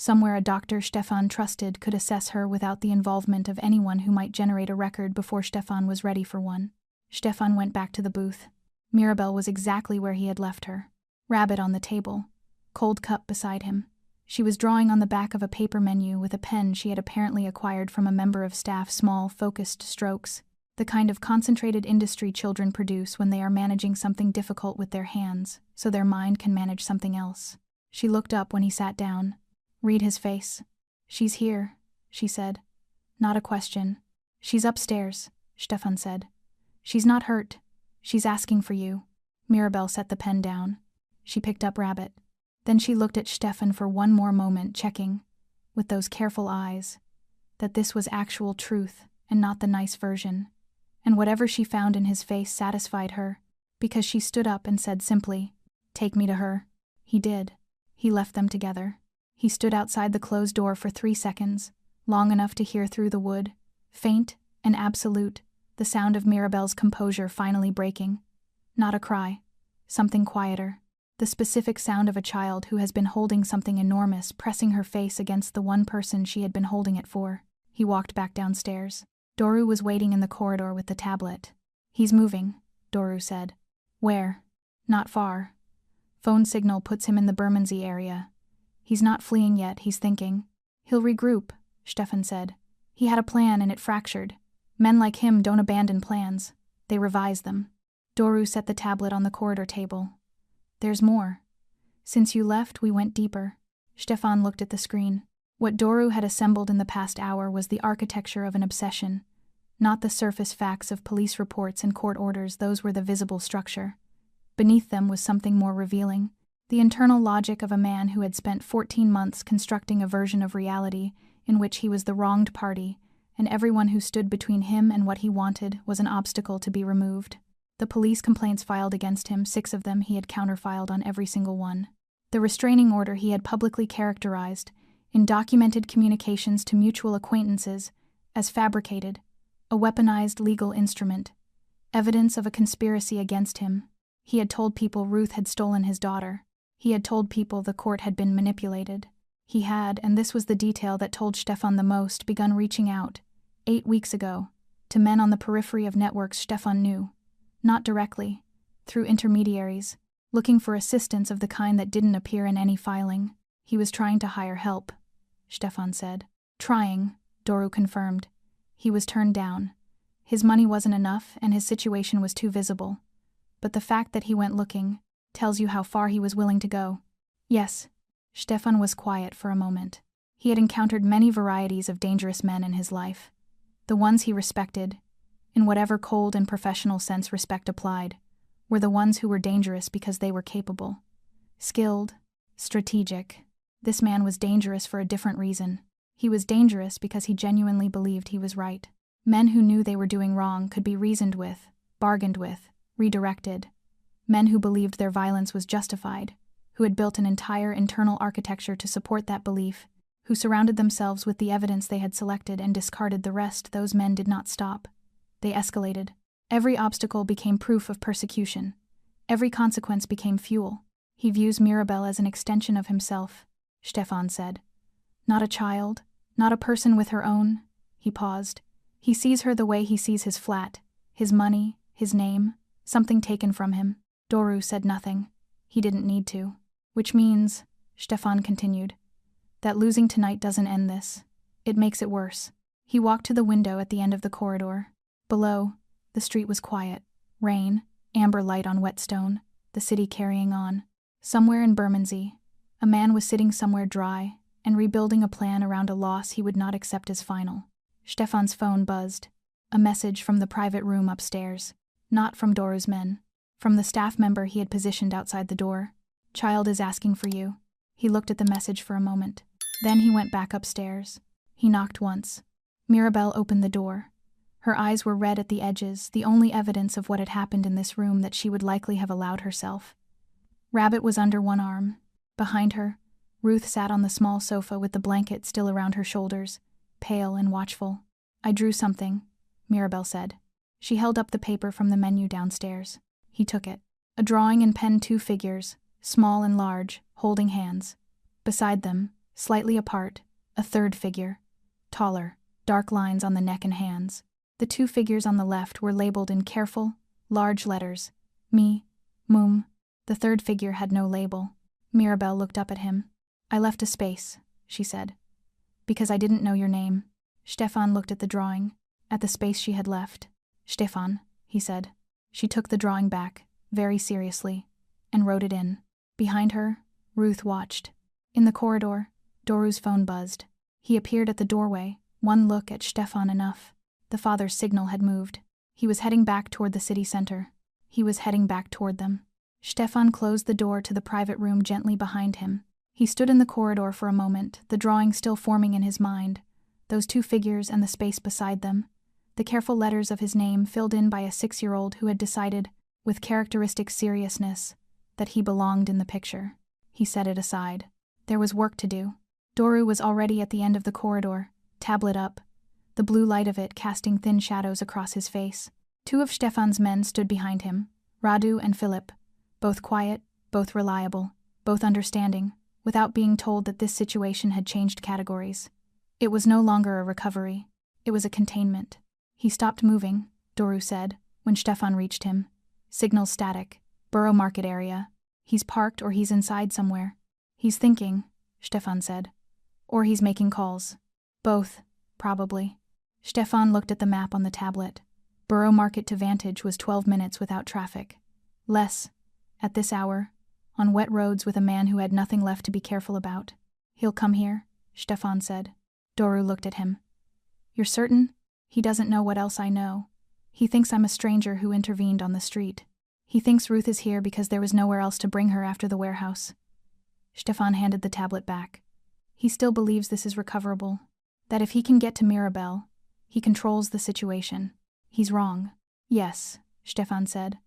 Somewhere a doctor Stefan trusted could assess her without the involvement of anyone who might generate a record before Stefan was ready for one. Stefan went back to the booth. Mirabel was exactly where he had left her. Rabbit on the table. Cold cup beside him. She was drawing on the back of a paper menu with a pen she had apparently acquired from a member of staff, small, focused strokes, the kind of concentrated industry children produce when they are managing something difficult with their hands, so their mind can manage something else. She looked up when he sat down. Read his face. She's here, she said. Not a question. She's upstairs, Stefan said. She's not hurt. She's asking for you. Mirabel set the pen down. She picked up Rabbit. Then she looked at Stefan for one more moment, checking, with those careful eyes, that this was actual truth and not the nice version. And whatever she found in his face satisfied her, because she stood up and said simply, "Take me to her." He did. He left them together. He stood outside the closed door for 3 seconds, long enough to hear through the wood, faint and absolute, the sound of Mirabel's composure finally breaking. Not a cry. Something quieter. The specific sound of a child who has been holding something enormous, pressing her face against the one person she had been holding it for. He walked back downstairs. Doru was waiting in the corridor with the tablet. "He's moving," Doru said. "Where?" "Not far. Phone signal puts him in the Bermondsey area. He's not fleeing yet, he's thinking. He'll regroup," Stefan said. "He had a plan and it fractured. Men like him don't abandon plans. They revise them." Doru set the tablet on the corridor table. "There's more. Since you left, we went deeper." Stefan looked at the screen. What Doru had assembled in the past hour was the architecture of an obsession. Not the surface facts of police reports and court orders, those were the visible structure. Beneath them was something more revealing. The internal logic of a man who had spent 14 months constructing a version of reality in which he was the wronged party, and everyone who stood between him and what he wanted was an obstacle to be removed. The police complaints filed against him, 6 of them, he had counterfiled on every single one. The restraining order he had publicly characterized, in documented communications to mutual acquaintances, as fabricated, a weaponized legal instrument, evidence of a conspiracy against him. He had told people Ruth had stolen his daughter. He had told people the court had been manipulated. He had, and this was the detail that told Stefan the most, begun reaching out, 8 weeks ago, to men on the periphery of networks Stefan knew. Not directly, through intermediaries, looking for assistance of the kind that didn't appear in any filing. He was trying to hire help, Stefan said. "Trying," Doru confirmed. He was turned down. His money wasn't enough and his situation was too visible. But the fact that he went looking tells you how far he was willing to go. "Yes." Stefan was quiet for a moment. He had encountered many varieties of dangerous men in his life. The ones he respected, in whatever cold and professional sense respect applied, were the ones who were dangerous because they were capable, skilled, strategic. This man was dangerous for a different reason. He was dangerous because he genuinely believed he was right. Men who knew they were doing wrong could be reasoned with, bargained with, redirected. Men who believed their violence was justified, who had built an entire internal architecture to support that belief, who surrounded themselves with the evidence they had selected and discarded the rest. Those men did not stop. They escalated. Every obstacle became proof of persecution. Every consequence became fuel. "He views Mirabel as an extension of himself," Stefan said. "Not a child, not a person with her own." He paused. "He sees her the way he sees his flat, his money, his name, something taken from him." Doru said nothing. He didn't need to. "Which means," Stefan continued, "that losing tonight doesn't end this. It makes it worse." He walked to the window at the end of the corridor. Below, the street was quiet. Rain, amber light on wet stone, the city carrying on. Somewhere in Bermondsey, a man was sitting somewhere dry and rebuilding a plan around a loss he would not accept as final. Stefan's phone buzzed. A message from the private room upstairs. Not from Doru's men. From the staff member he had positioned outside the door. "Child is asking for you." He looked at the message for a moment. Then he went back upstairs. He knocked once. Mirabel opened the door. Her eyes were red at the edges, the only evidence of what had happened in this room that she would likely have allowed herself. Rabbit was under one arm. Behind her, Ruth sat on the small sofa with the blanket still around her shoulders, pale and watchful. "I drew something," Mirabel said. She held up the paper from the menu downstairs. He took it. A drawing and pen, 2 figures, small and large, holding hands. Beside them, Slightly apart, a third figure. Taller, dark lines on the neck and hands. The two figures on the left were labeled in careful, large letters. Me, Mum. The third figure had no label. Mirabel looked up at him. I left a space, she said. Because I didn't know your name. Stefan looked at the drawing, at the space she had left. Stefan, he said. She took the drawing back, very seriously, and wrote it in. Behind her, Ruth watched. In the corridor, Doru's phone buzzed. He appeared at the doorway, one look at Stefan enough. The father's signal had moved. He was heading back toward the city center. He was heading back toward them. Stefan closed the door to the private room gently behind him. He stood in the corridor for a moment, the drawing still forming in his mind, those two figures and the space beside them, the careful letters of his name filled in by a 6-year-old who had decided, with characteristic seriousness, that he belonged in the picture. He set it aside. There was work to do. Doru was already at the end of the corridor, tablet up, the blue light of it casting thin shadows across his face. Two of Stefan's men stood behind him, Radu and Philip, both quiet, both reliable, both understanding, without being told that this situation had changed categories. It was no longer a recovery. It was a containment. He stopped moving, Doru said, when Stefan reached him. Signal static. Borough Market area. He's parked or he's inside somewhere. He's thinking, Stefan said. Or he's making calls. Both, probably. Stefan looked at the map on the tablet. Borough Market to Vantage was 12 minutes without traffic. Less, at this hour, on wet roads with a man who had nothing left to be careful about. He'll come here, Stefan said. Doru looked at him. You're certain? He doesn't know what else I know. He thinks I'm a stranger who intervened on the street. He thinks Ruth is here because there was nowhere else to bring her after the warehouse. Stefan handed the tablet back. He still believes this is recoverable. That if he can get to Mirabel, he controls the situation. He's wrong. Yes, Stefan said.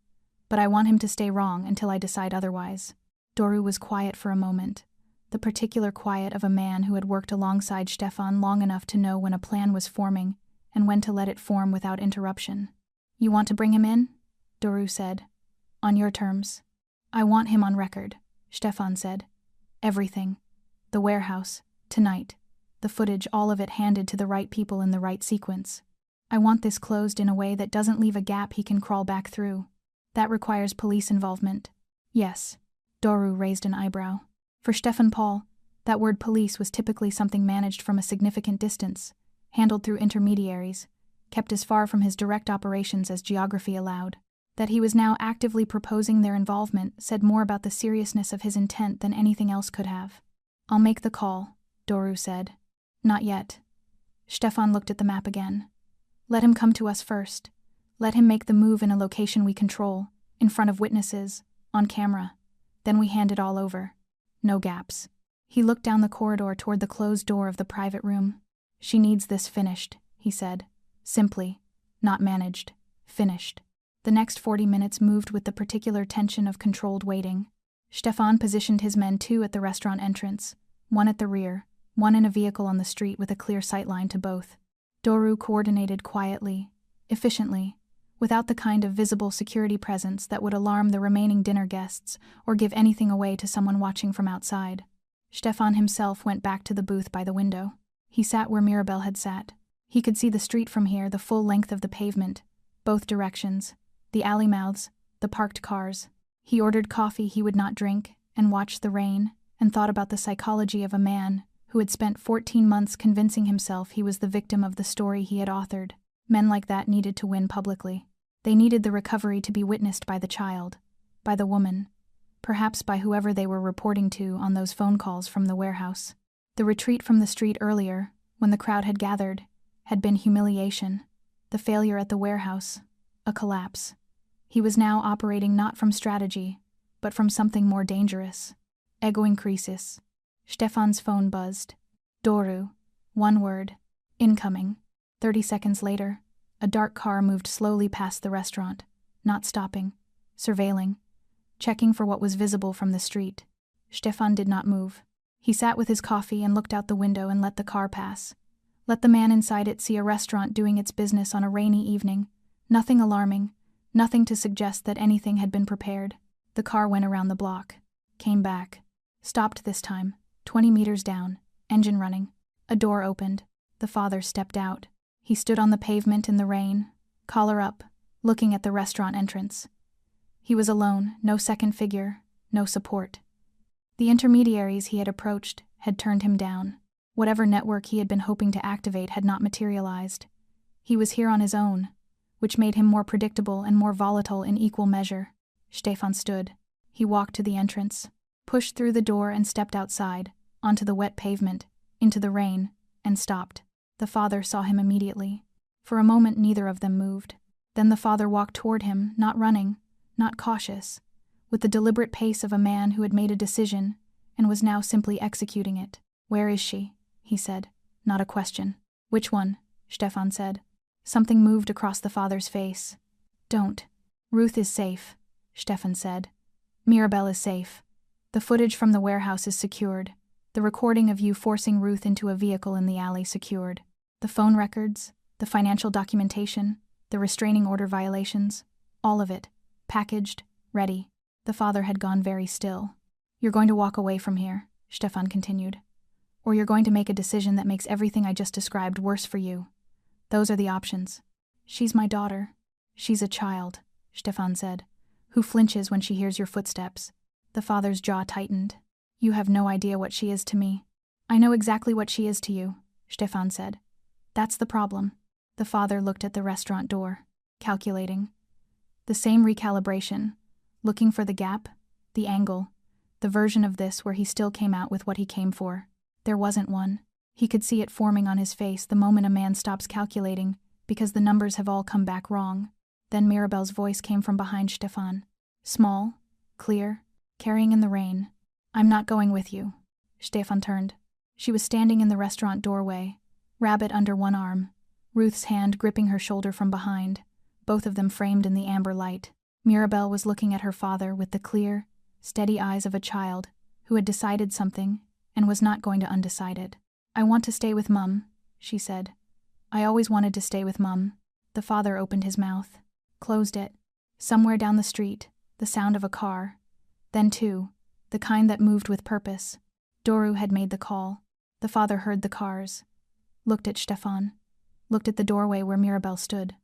But I want him to stay wrong until I decide otherwise. Doru was quiet for a moment, the particular quiet of a man who had worked alongside Stefan long enough to know when a plan was forming and when to let it form without interruption. You want to bring him in? Doru said. On your terms. I want him on record, Stefan said. Everything. The warehouse, tonight, the footage, all of it handed to the right people in the right sequence. I want this closed in a way that doesn't leave a gap he can crawl back through. That requires police involvement. Yes. Doru raised an eyebrow. For Stefan Paul, that word police was typically something managed from a significant distance, handled through intermediaries, kept as far from his direct operations as geography allowed. That he was now actively proposing their involvement said more about the seriousness of his intent than anything else could have. I'll make the call, Doru said. Not yet. Stefan looked at the map again. Let him come to us first. Let him make the move in a location we control, in front of witnesses, on camera. Then we hand it all over. No gaps. He looked down the corridor toward the closed door of the private room. She needs this finished, he said. Simply. Not managed. Finished. The next 40 minutes moved with the particular tension of controlled waiting. Stefan positioned his men 2 at the restaurant entrance, 1 at the rear, 1 in a vehicle on the street with a clear sightline to both. Doru coordinated quietly, efficiently, without the kind of visible security presence that would alarm the remaining dinner guests or give anything away to someone watching from outside. Stefan himself went back to the booth by the window. He sat where Mirabel had sat. He could see the street from here, the full length of the pavement, both directions, the alley mouths, the parked cars. He ordered coffee he would not drink, and watched the rain, and thought about the psychology of a man who had spent 14 months convincing himself he was the victim of the story he had authored. Men like that needed to win publicly. They needed the recovery to be witnessed by the child, by the woman, perhaps by whoever they were reporting to on those phone calls from the warehouse. The retreat from the street earlier, when the crowd had gathered, had been humiliation. The failure at the warehouse, a collapse. He was now operating not from strategy, but from something more dangerous. Ego increasis. Stefan's phone buzzed. Doru. 1 word. Incoming. 30 seconds later, a dark car moved slowly past the restaurant, not stopping, surveilling, checking for what was visible from the street. Stefan did not move. He sat with his coffee and looked out the window and let the car pass. Let the man inside it see a restaurant doing its business on a rainy evening. Nothing alarming, nothing to suggest that anything had been prepared. The car went around the block, came back, stopped this time, 20 meters down, Engine running. A door opened. The father stepped out. He stood on the pavement in the rain, collar up, looking at the restaurant entrance. He was alone, no second figure, no support. The intermediaries he had approached had turned him down. Whatever network he had been hoping to activate had not materialized. He was here on his own, which made him more predictable and more volatile in equal measure. Stefan stood. He walked to the entrance, pushed through the door and stepped outside, onto the wet pavement, into the rain, and stopped. The father saw him immediately. For a moment neither of them moved. Then the father walked toward him, not running, not cautious, with the deliberate pace of a man who had made a decision and was now simply executing it. "Where is she?" he said, not a question. "Which one?" Stefan said. Something moved across the father's face. "Don't. Ruth is safe," Stefan said. "Mirabel is safe. The footage from the warehouse is secured. The recording of you forcing Ruth into a vehicle in the alley secured. The phone records, the financial documentation, the restraining order violations, all of it, packaged, ready." The father had gone very still. "You're going to walk away from here," Stefan continued. "Or you're going to make a decision that makes everything I just described worse for you. Those are the options." "She's my daughter." "She's a child," Stefan said, "who flinches when she hears your footsteps." The father's jaw tightened. "You have no idea what she is to me." "I know exactly what she is to you," Stefan said. "That's the problem." The father looked at the restaurant door, calculating. The same recalibration, looking for the gap, the angle, the version of this where he still came out with what he came for. There wasn't one. He could see it forming on his face the moment a man stops calculating, because the numbers have all come back wrong. Then Mirabel's voice came from behind Stefan. Small, clear, carrying in the rain. "I'm not going with you." Stefan turned. She was standing in the restaurant doorway, rabbit under one arm, Ruth's hand gripping her shoulder from behind, both of them framed in the amber light. Mirabel was looking at her father with the clear, steady eyes of a child who had decided something and was not going to undecide it. "I want to stay with Mum," she said. "I always wanted to stay with Mum." The father opened his mouth, closed it. Somewhere down the street, the sound of a car. Then two, the kind that moved with purpose. Doru had made the call. The father heard the cars, looked at Stefan, looked at the doorway where Mirabel stood,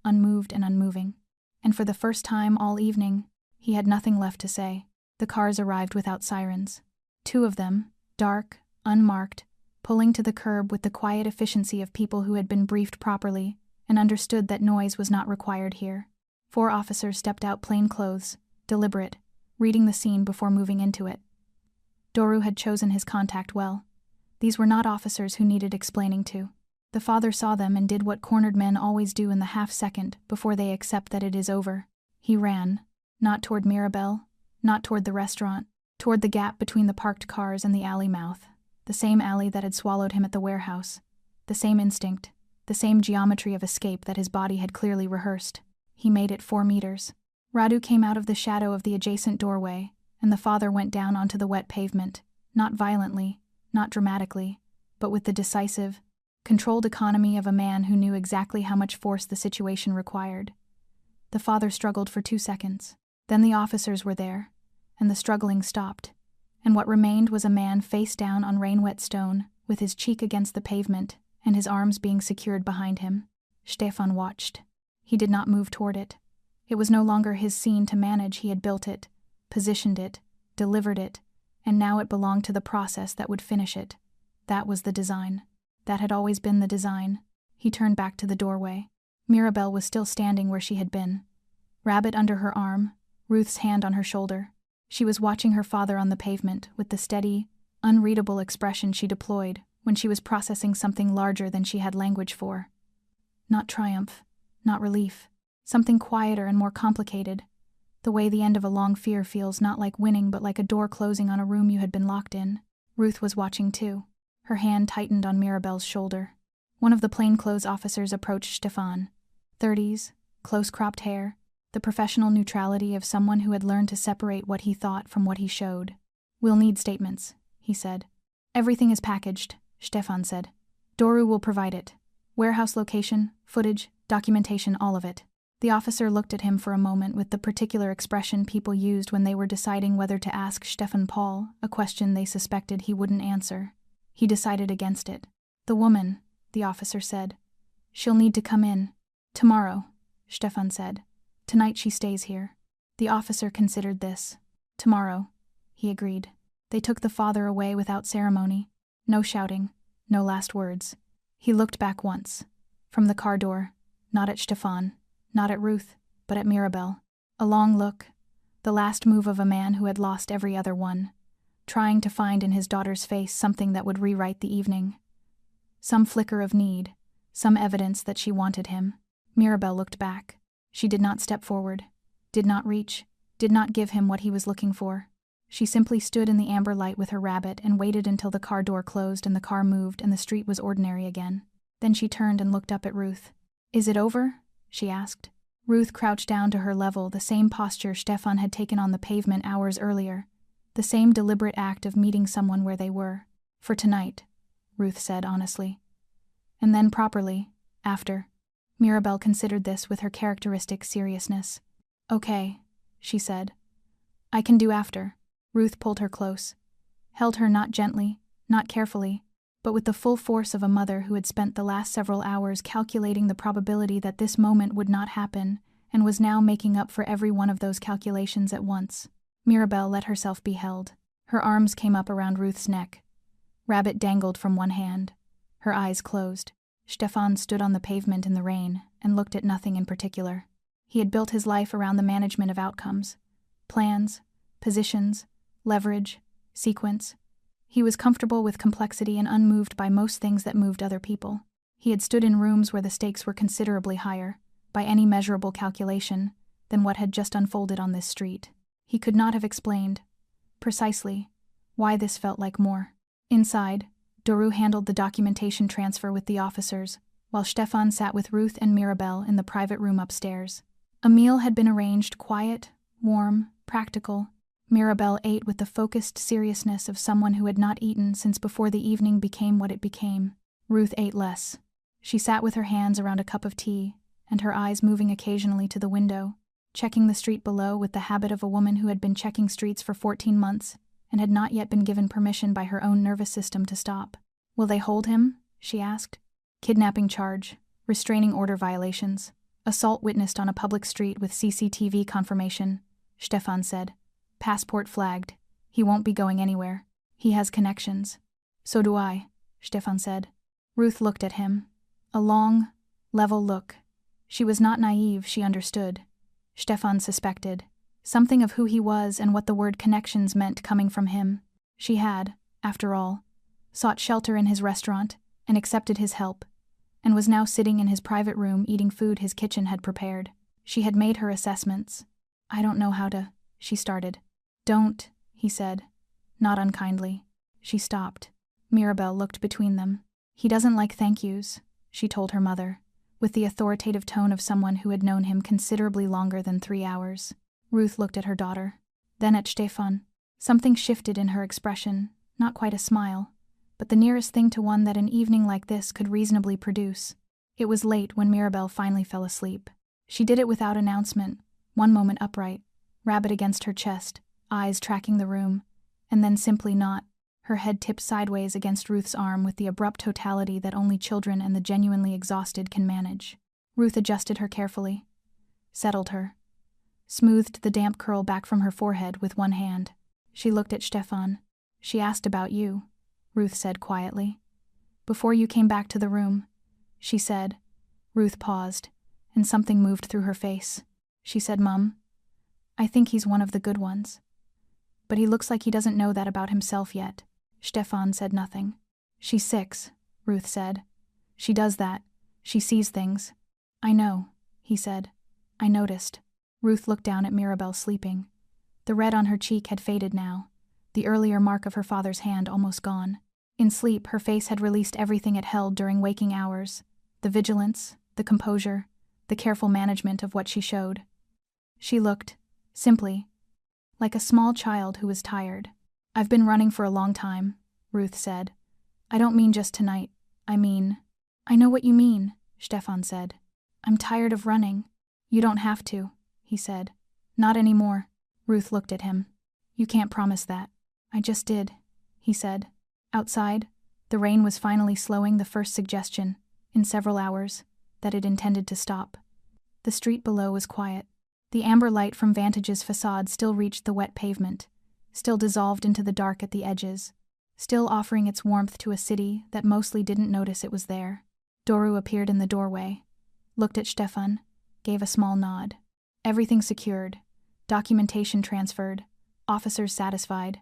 unmoved and unmoving. And for the first time all evening, he had nothing left to say. The cars arrived without sirens. Two of them, dark, unmarked, pulling to the curb with the quiet efficiency of people who had been briefed properly and understood that noise was not required here. 4 officers stepped out plainclothes, deliberate, reading the scene before moving into it. Doru had chosen his contact well. These were not officers who needed explaining to. The father saw them and did what cornered men always do in the half-second before they accept that it is over. He ran, not toward Mirabel, not toward the restaurant, toward the gap between the parked cars and the alley mouth, the same alley that had swallowed him at the warehouse, the same instinct, the same geometry of escape that his body had clearly rehearsed. He made it 4 meters. Radu came out of the shadow of the adjacent doorway, and the father went down onto the wet pavement, not violently, not dramatically, but with the decisive, controlled economy of a man who knew exactly how much force the situation required. The father struggled for 2 seconds. Then the officers were there, and the struggling stopped, and what remained was a man face down on rain-wet stone, with his cheek against the pavement, and his arms being secured behind him. Stefan watched. He did not move toward it. It was no longer his scene to manage. He had built it, positioned it, delivered it, and now it belonged to the process that would finish it. That was the design. That had always been the design. He turned back to the doorway. Mirabel was still standing where she had been. Rabbit under her arm, Ruth's hand on her shoulder. She was watching her father on the pavement with the steady, unreadable expression she deployed when she was processing something larger than she had language for. Not triumph, not relief. Something quieter and more complicated. The way the end of a long fear feels not like winning but like a door closing on a room you had been locked in. Ruth was watching too. Her hand tightened on Mirabel's shoulder. One of the plainclothes officers approached Stefan. 30s, close-cropped hair, the professional neutrality of someone who had learned to separate what he thought from what he showed. "We'll need statements," he said. "Everything is packaged," Stefan said. "Doru will provide it. Warehouse location, footage, documentation, all of it." The officer looked at him for a moment with the particular expression people used when they were deciding whether to ask Stefan Paul a question they suspected he wouldn't answer. He decided against it. The woman, the officer said. She'll need to come in. Tomorrow, Stefan said. Tonight she stays here. The officer considered this. Tomorrow, he agreed. They took the father away without ceremony. No shouting, no last words. He looked back once. From the car door, not at Stefan, not at Ruth, but at Mirabel. A long look, the last move of a man who had lost every other one, trying to find in his daughter's face something that would rewrite the evening. Some flicker of need, some evidence that she wanted him. Mirabel looked back. She did not step forward, did not reach, did not give him what he was looking for. She simply stood in the amber light with her rabbit and waited until the car door closed and the car moved and the street was ordinary again. Then she turned and looked up at Ruth. Is it over? She asked. Ruth crouched down to her level, the same posture Stefan had taken on the pavement hours earlier, the same deliberate act of meeting someone where they were. For tonight, Ruth said honestly. And then properly, after. Mirabel considered this with her characteristic seriousness. Okay, she said. I can do after. Ruth pulled her close, held her not gently, not carefully, but with the full force of a mother who had spent the last several hours calculating the probability that this moment would not happen and was now making up for every one of those calculations at once. Mirabel let herself be held. Her arms came up around Ruth's neck. Rabbit dangled from one hand. Her eyes closed. Stefan stood on the pavement in the rain and looked at nothing in particular. He had built his life around the management of outcomes, plans, positions, leverage, sequence. He was comfortable with complexity and unmoved by most things that moved other people. He had stood in rooms where the stakes were considerably higher, by any measurable calculation, than what had just unfolded on this street. He could not have explained, precisely, why this felt like more. Inside, Doru handled the documentation transfer with the officers, while Stefan sat with Ruth and Mirabel in the private room upstairs. A meal had been arranged, quiet, warm, practical. Mirabel ate with the focused seriousness of someone who had not eaten since before the evening became what it became. Ruth ate less. She sat with her hands around a cup of tea, and her eyes moving occasionally to the window, checking the street below with the habit of a woman who had been checking streets for 14 months and had not yet been given permission by her own nervous system to stop. Will they hold him? She asked. Kidnapping charge, restraining order violations, assault witnessed on a public street with CCTV confirmation, Stefan said. Passport flagged. He won't be going anywhere. He has connections. So do I, Stefan said. Ruth looked at him. A long, level look. She was not naive, she understood. Stefan suspected. Something of who he was and what the word connections meant coming from him. She had, after all, sought shelter in his restaurant and accepted his help, and was now sitting in his private room eating food his kitchen had prepared. She had made her assessments. I don't know how to, she started. Don't, he said, not unkindly. She stopped. Mirabel looked between them. He doesn't like thank yous, she told her mother, with the authoritative tone of someone who had known him considerably longer than 3 hours. Ruth looked at her daughter, then at Stefan. Something shifted in her expression, not quite a smile, but the nearest thing to one that an evening like this could reasonably produce. It was late when Mirabel finally fell asleep. She did it without announcement, one moment upright, rabbit against her chest, eyes tracking the room, and then simply not, her head tipped sideways against Ruth's arm with the abrupt totality that only children and the genuinely exhausted can manage. Ruth adjusted her carefully, settled her, smoothed the damp curl back from her forehead with one hand. She looked at Stefan. She asked about you, Ruth said quietly. Before you came back to the room, she said. Ruth paused, and something moved through her face. She said, Mum, I think he's one of the good ones. But he looks like he doesn't know that about himself yet. Stefan said nothing. She's 6, Ruth said. She does that. She sees things. I know, he said. I noticed. Ruth looked down at Mirabel sleeping. The red on her cheek had faded now, the earlier mark of her father's hand almost gone. In sleep, her face had released everything it held during waking hours, the vigilance, the composure, the careful management of what she showed. She looked, simply, like a small child who was tired. I've been running for a long time, Ruth said. I don't mean just tonight. I mean... I know what you mean, Stefan said. I'm tired of running. You don't have to, he said. Not anymore. Ruth looked at him. You can't promise that. I just did, he said. Outside, The rain was finally slowing, the first suggestion, in several hours, that it intended to stop. The street below was quiet. The amber light from Vantage's facade still reached the wet pavement, still dissolved into the dark at the edges, still offering its warmth to a city that mostly didn't notice it was there. Doru appeared in the doorway, looked at Stefan, gave a small nod. Everything secured, documentation transferred, officers satisfied,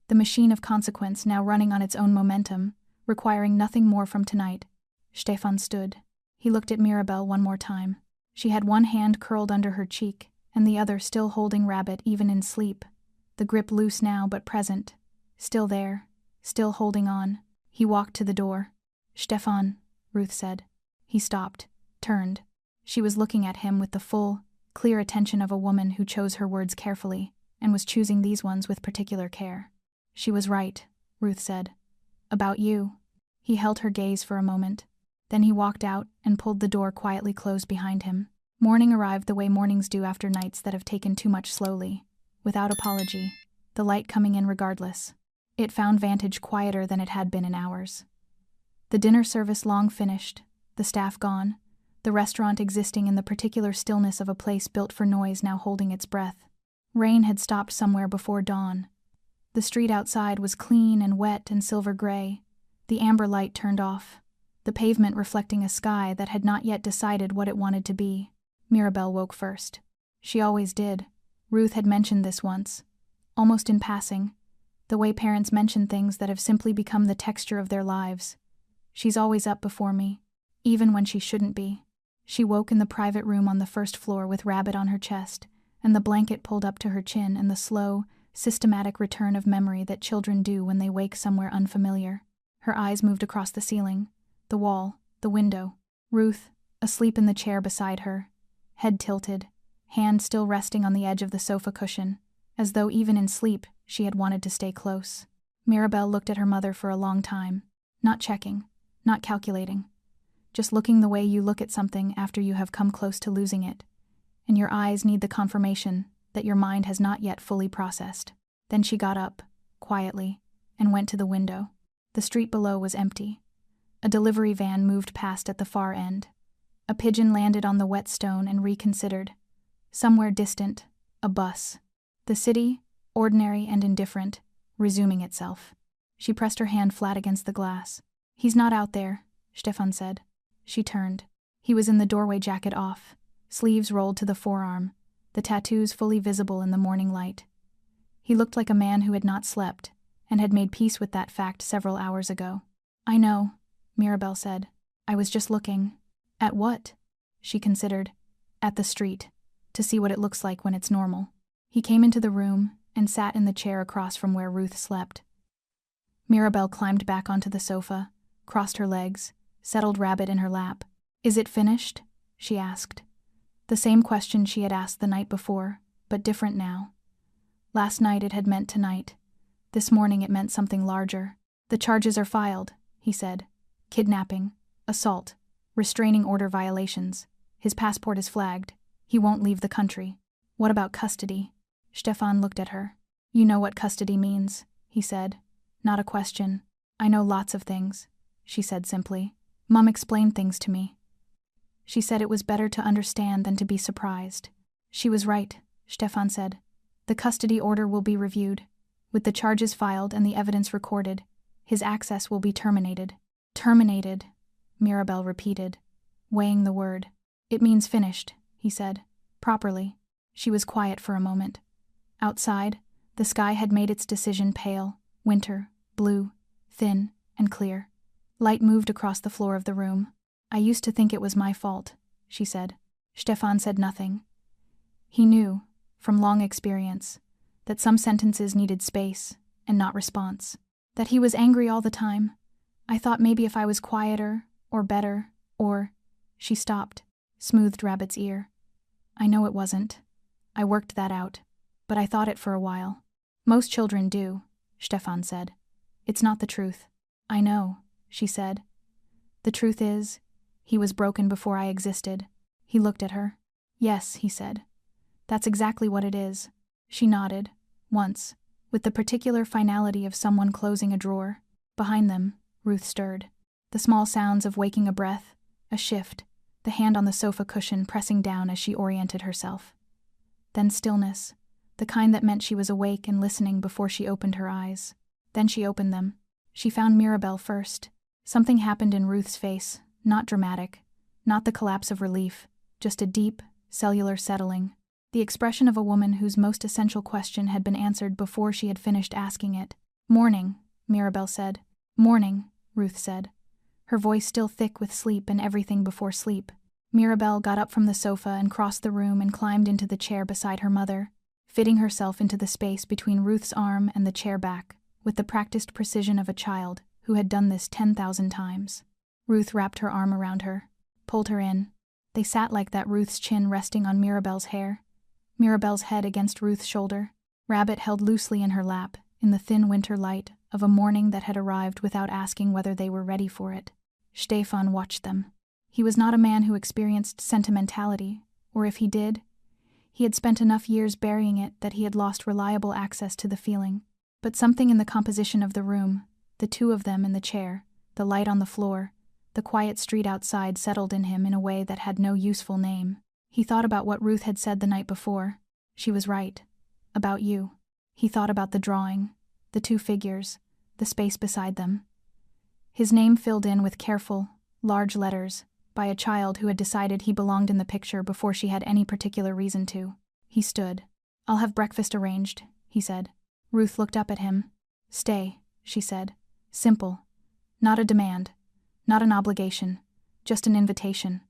the machine of consequence now running on its own momentum, requiring nothing more from tonight. Stefan stood. He looked at Mirabel one more time. She had one hand curled under her cheek, and the other still holding Rabbit even in sleep, the grip loose now but present, still there, still holding on. He walked to the door. "Stefan," Ruth said. He stopped, turned. She was looking at him with the full, clear attention of a woman who chose her words carefully, and was choosing these ones with particular care. "She was right," Ruth said. "About you." He held her gaze for a moment. Then he walked out and pulled the door quietly closed behind him. Morning arrived the way mornings do after nights that have taken too much slowly, without apology, the light coming in regardless. It found Vantage quieter than it had been in hours. The dinner service long finished, the staff gone, the restaurant existing in the particular stillness of a place built for noise now holding its breath. Rain had stopped somewhere before dawn. The street outside was clean and wet and silver gray, the amber light turned off, the pavement reflecting a sky that had not yet decided what it wanted to be. Mirabel woke first. She always did. Ruth had mentioned this once, almost in passing, the way parents mention things that have simply become the texture of their lives. "She's always up before me, even when she shouldn't be." She woke in the private room on the first floor with Rabbit on her chest, and the blanket pulled up to her chin, and the slow, systematic return of memory that children do when they wake somewhere unfamiliar. Her eyes moved across the ceiling, the wall, the window. Ruth, asleep in the chair beside her, head tilted, hand still resting on the edge of the sofa cushion, as though even in sleep she had wanted to stay close. Mirabel looked at her mother for a long time, not checking, not calculating, just looking the way you look at something after you have come close to losing it, and your eyes need the confirmation that your mind has not yet fully processed. Then she got up, quietly, and went to the window. The street below was empty. A delivery van moved past at the far end. A pigeon landed on the wet stone and reconsidered. Somewhere distant, a bus. The city, ordinary and indifferent, resuming itself. She pressed her hand flat against the glass. "He's not out there," Stefan said. She turned. He was in the doorway, jacket off, sleeves rolled to the forearm, the tattoos fully visible in the morning light. He looked like a man who had not slept, and had made peace with that fact several hours ago. "I know," Mirabel said. "I was just looking." "At what?" She considered. "At the street, to see what it looks like when it's normal." He came into the room and sat in the chair across from where Ruth slept. Mirabel climbed back onto the sofa, crossed her legs, settled Rabbit in her lap. "Is it finished?" she asked. The same question she had asked the night before, but different now. Last night it had meant tonight. This morning it meant something larger. "The charges are filed," he said. "Kidnapping, assault, restraining order violations. His passport is flagged. He won't leave the country." "What about custody?" Stefan looked at her. "You know what custody means," he said. "Not a question." "I know lots of things," she said simply. "Mum explained things to me. She said it was better to understand than to be surprised." "She was right," Stefan said. "The custody order will be reviewed. With the charges filed and the evidence recorded, his access will be terminated." "Terminated," Mirabel repeated, weighing the word. "It means finished," he said. "Properly." She was quiet for a moment. Outside, the sky had made its decision pale, winter, blue, thin, and clear. Light moved across the floor of the room. "I used to think it was my fault," she said. Stefan said nothing. He knew, from long experience, that some sentences needed space and not response. That he was angry all the time. "I thought maybe if I was quieter, or better, or—" She stopped, smoothed Rabbit's ear. "I know it wasn't. I worked that out, but I thought it for a while." "Most children do," Stefan said. "It's not the truth." "I know," she said. "The truth is, he was broken before I existed." He looked at her. "Yes," he said. "That's exactly what it is." She nodded, once, with the particular finality of someone closing a drawer. Behind them, Ruth stirred. The small sounds of waking a breath, a shift, the hand on the sofa cushion pressing down as she oriented herself. Then stillness, the kind that meant she was awake and listening before she opened her eyes. Then she opened them. She found Mirabel first. Something happened in Ruth's face, not dramatic, not the collapse of relief, just a deep, cellular settling. The expression of a woman whose most essential question had been answered before she had finished asking it. "Morning," Mirabel said. "Morning," Ruth said, her voice still thick with sleep and everything before sleep. Mirabel got up from the sofa and crossed the room and climbed into the chair beside her mother, fitting herself into the space between Ruth's arm and the chair back, with the practiced precision of a child who had done this 10,000 times. Ruth wrapped her arm around her, pulled her in. They sat like that, Ruth's chin resting on Mirabel's hair, Mirabel's head against Ruth's shoulder, Rabbit held loosely in her lap, in the thin winter light of a morning that had arrived without asking whether they were ready for it. Stefan watched them. He was not a man who experienced sentimentality, or if he did, he had spent enough years burying it that he had lost reliable access to the feeling. But something in the composition of the room, the two of them in the chair, the light on the floor, the quiet street outside settled in him in a way that had no useful name. He thought about what Ruth had said the night before. She was right. About you. He thought about the drawing, the two figures, the space beside them. His name filled in with careful, large letters, by a child who had decided he belonged in the picture before she had any particular reason to. He stood. "I'll have breakfast arranged," he said. Ruth looked up at him. "Stay," she said. "Simple. Not a demand. Not an obligation. Just an invitation.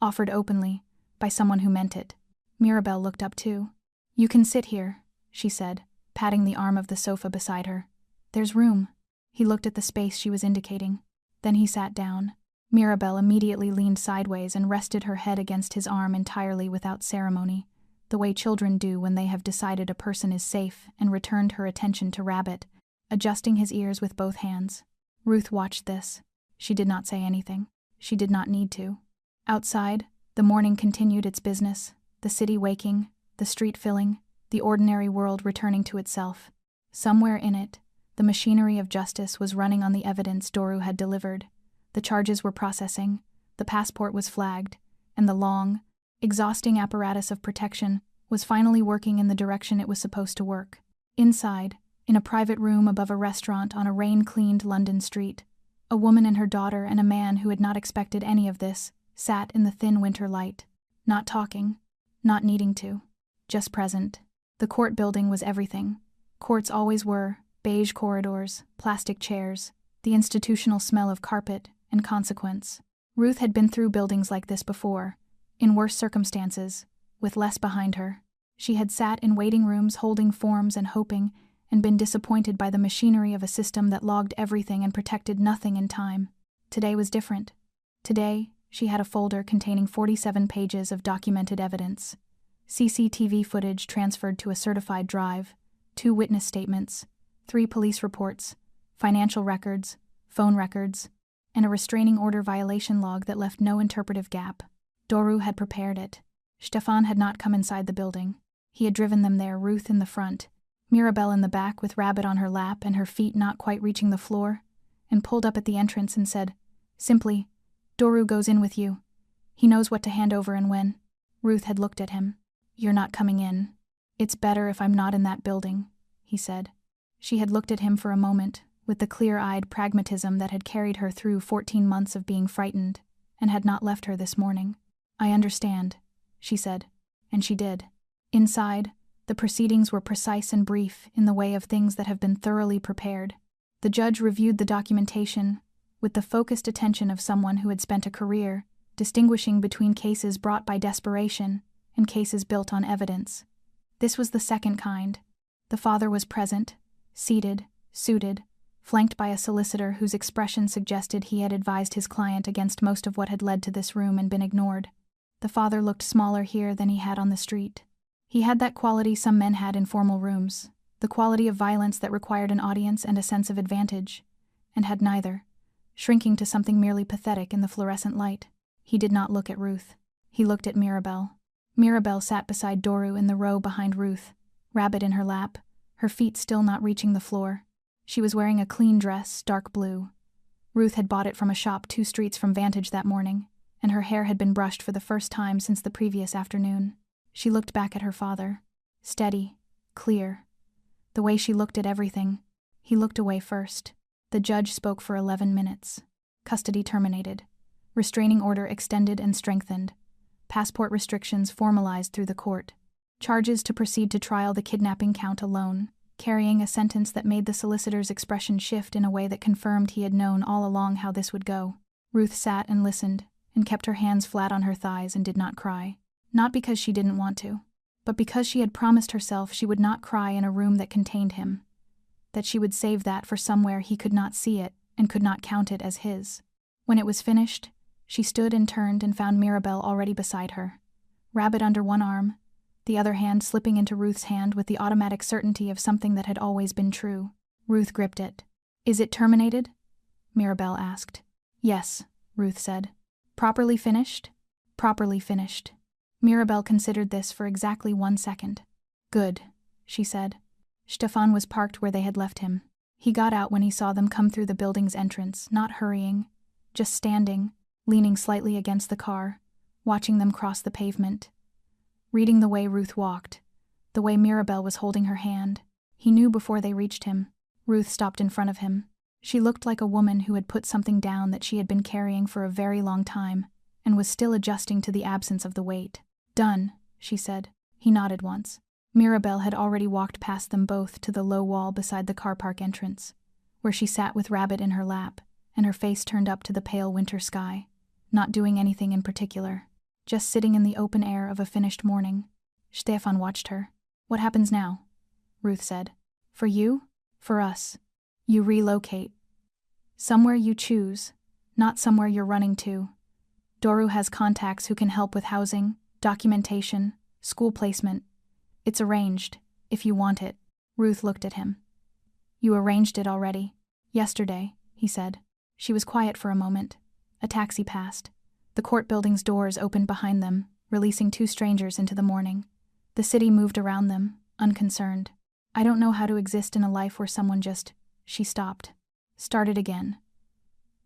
Offered openly, by someone who meant it." Mirabel looked up too. "You can sit here," she said, patting the arm of the sofa beside her. "There's room." He looked at the space she was indicating. Then he sat down. Mirabel immediately leaned sideways and rested her head against his arm entirely without ceremony, the way children do when they have decided a person is safe, and returned her attention to Rabbit, adjusting his ears with both hands. Ruth watched this. She did not say anything. She did not need to. Outside, the morning continued its business, the city waking, the street filling, the ordinary world returning to itself. Somewhere in it, the machinery of justice was running on the evidence Doru had delivered. The charges were processing, the passport was flagged, and the long, exhausting apparatus of protection was finally working in the direction it was supposed to work. Inside, in a private room above a restaurant on a rain-cleaned London street, a woman and her daughter and a man who had not expected any of this sat in the thin winter light, not talking, not needing to, just present. The court building was everything. Courts always were: beige corridors, plastic chairs, the institutional smell of carpet and consequence. Ruth had been through buildings like this before, in worse circumstances, with less behind her. She had sat in waiting rooms holding forms and hoping, and been disappointed by the machinery of a system that logged everything and protected nothing in time. Today was different. Today, she had a folder containing 47 pages of documented evidence. CCTV footage transferred to a certified drive, 2 witness statements, 3 police reports, financial records, phone records, and a restraining order violation log that left no interpretive gap. Doru had prepared it. Stefan had not come inside the building. He had driven them there, Ruth in the front, Mirabel in the back with Rabbit on her lap and her feet not quite reaching the floor, and pulled up at the entrance and said, simply, "Doru goes in with you. He knows what to hand over and when." Ruth had looked at him. "You're not coming in. It's better if I'm not in that building," he said. She had looked at him for a moment, with the clear-eyed pragmatism that had carried her through 14 months of being frightened, and had not left her this morning. "I understand," she said, and she did. Inside, the proceedings were precise and brief in the way of things that have been thoroughly prepared. The judge reviewed the documentation with the focused attention of someone who had spent a career distinguishing between cases brought by desperation and cases built on evidence. This was the second kind. The father was present, seated, suited, flanked by a solicitor whose expression suggested he had advised his client against most of what had led to this room and been ignored. The father looked smaller here than he had on the street. He had that quality some men had in formal rooms, the quality of violence that required an audience and a sense of advantage, and had neither, shrinking to something merely pathetic in the fluorescent light. He did not look at Ruth. He looked at Mirabel. Mirabel sat beside Doru in the row behind Ruth, Rabbit in her lap, her feet still not reaching the floor. She was wearing a clean dress, dark blue. Ruth had bought it from a shop 2 streets from Vantage that morning, and her hair had been brushed for the first time since the previous afternoon. She looked back at her father. Steady, clear. The way she looked at everything. He looked away first. The judge spoke for 11 minutes. Custody terminated. Restraining order extended and strengthened. Passport restrictions formalized through the court. Charges to proceed to trial the kidnapping count alone, carrying a sentence that made the solicitor's expression shift in a way that confirmed he had known all along how this would go. Ruth sat and listened, and kept her hands flat on her thighs and did not cry. Not because she didn't want to, but because she had promised herself she would not cry in a room that contained him, that she would save that for somewhere he could not see it and could not count it as his. When it was finished, she stood and turned and found Mirabel already beside her, Rabbit under one arm, the other hand slipping into Ruth's hand with the automatic certainty of something that had always been true. Ruth gripped it. "Is it terminated?" Mirabel asked. "Yes," Ruth said. "Properly finished?" "Properly finished." Mirabel considered this for exactly 1 second. "Good," she said. Stefan was parked where they had left him. He got out when he saw them come through the building's entrance, not hurrying, just standing, leaning slightly against the car, watching them cross the pavement. Reading the way Ruth walked, the way Mirabel was holding her hand, he knew before they reached him. Ruth stopped in front of him. She looked like a woman who had put something down that she had been carrying for a very long time, and was still adjusting to the absence of the weight. "Done," she said. He nodded once. Mirabel had already walked past them both to the low wall beside the car park entrance, where she sat with Rabbit in her lap, and her face turned up to the pale winter sky, not doing anything in particular, just sitting in the open air of a finished morning. Stefan watched her. "What happens now?" Ruth said. "For you? For us. You relocate. Somewhere you choose, not somewhere you're running to. Doru has contacts who can help with housing, documentation, school placement. It's arranged, if you want it." Ruth looked at him. "You arranged it already." "Yesterday," he said. She was quiet for a moment. A taxi passed. The court building's doors opened behind them, releasing 2 strangers into the morning. The city moved around them, unconcerned. "I don't know how to exist in a life where someone just..." She stopped. Started again.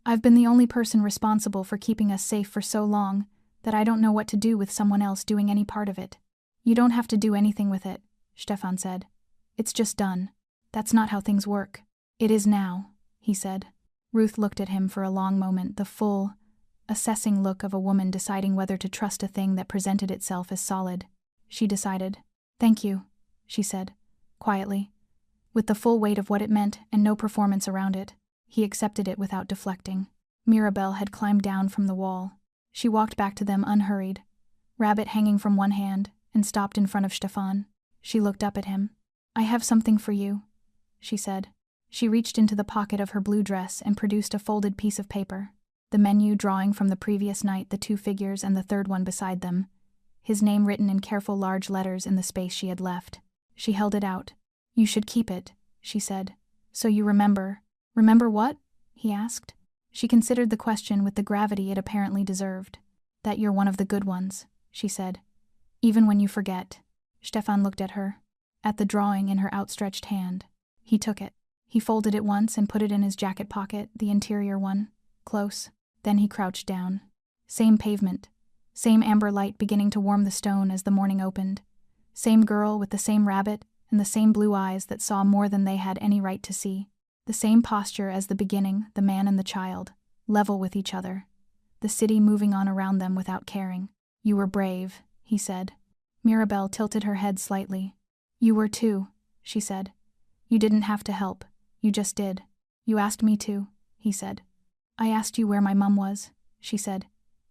"I've been the only person responsible for keeping us safe for so long that I don't know what to do with someone else doing any part of it." "You don't have to do anything with it," Stefan said. "It's just done. That's not how things work." "It is now," he said. Ruth looked at him for a long moment, the full, assessing look of a woman deciding whether to trust a thing that presented itself as solid. She decided. "Thank you," she said, quietly, with the full weight of what it meant and no performance around it. He accepted it without deflecting. Mirabel had climbed down from the wall. She walked back to them unhurried, Rabbit hanging from one hand, and stopped in front of Stefan. She looked up at him. "I have something for you," she said. She reached into the pocket of her blue dress and produced a folded piece of paper, the menu drawing from the previous night, the 2 figures and the third one beside them, his name written in careful large letters in the space she had left. She held it out. "You should keep it," she said, "so you remember." "Remember what?" he asked. She considered the question with the gravity it apparently deserved. "That you're one of the good ones," she said. "Even when you forget." Stefan looked at her, at the drawing in her outstretched hand. He took it. He folded it once and put it in his jacket pocket, the interior one, close. Then he crouched down. Same pavement. Same amber light beginning to warm the stone as the morning opened. Same girl with the same rabbit and the same blue eyes that saw more than they had any right to see. The same posture as the beginning, the man and the child, level with each other. The city moving on around them without caring. "You were brave," he said. Mirabel tilted her head slightly. "You were too," she said. "You didn't have to help. You just did." "You asked me to," he said. "I asked you where my mum was," she said.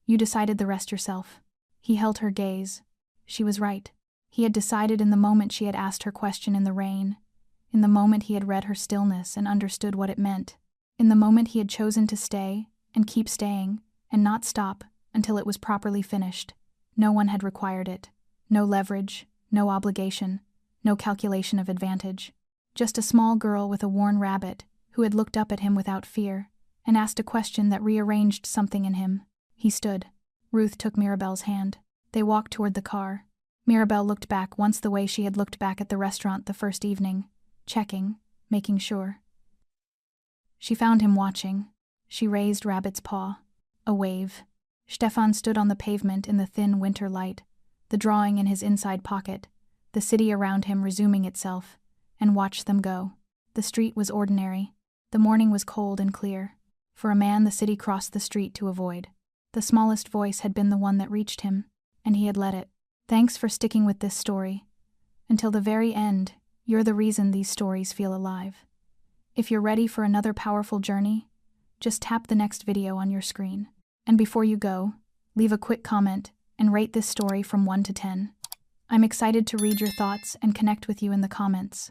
"You decided the rest yourself." He held her gaze. She was right. He had decided in the moment she had asked her question in the rain, in the moment he had read her stillness and understood what it meant, in the moment he had chosen to stay and keep staying and not stop until it was properly finished. No one had required it. No leverage, no obligation, no calculation of advantage. Just a small girl with a worn rabbit who had looked up at him without fear and asked a question that rearranged something in him. He stood. Ruth took Mirabel's hand. They walked toward the car. Mirabel looked back once the way she had looked back at the restaurant the first evening, checking, making sure. She found him watching. She raised Rabbit's paw. A wave. Stefan stood on the pavement in the thin winter light, the drawing in his inside pocket, the city around him resuming itself, and watched them go. The street was ordinary. The morning was cold and clear. For a man, the city crossed the street to avoid. The smallest voice had been the one that reached him, and he had let it. Thanks for sticking with this story. Until the very end, you're the reason these stories feel alive. If you're ready for another powerful journey, just tap the next video on your screen. And before you go, leave a quick comment and rate this story from 1 to 10. I'm excited to read your thoughts and connect with you in the comments.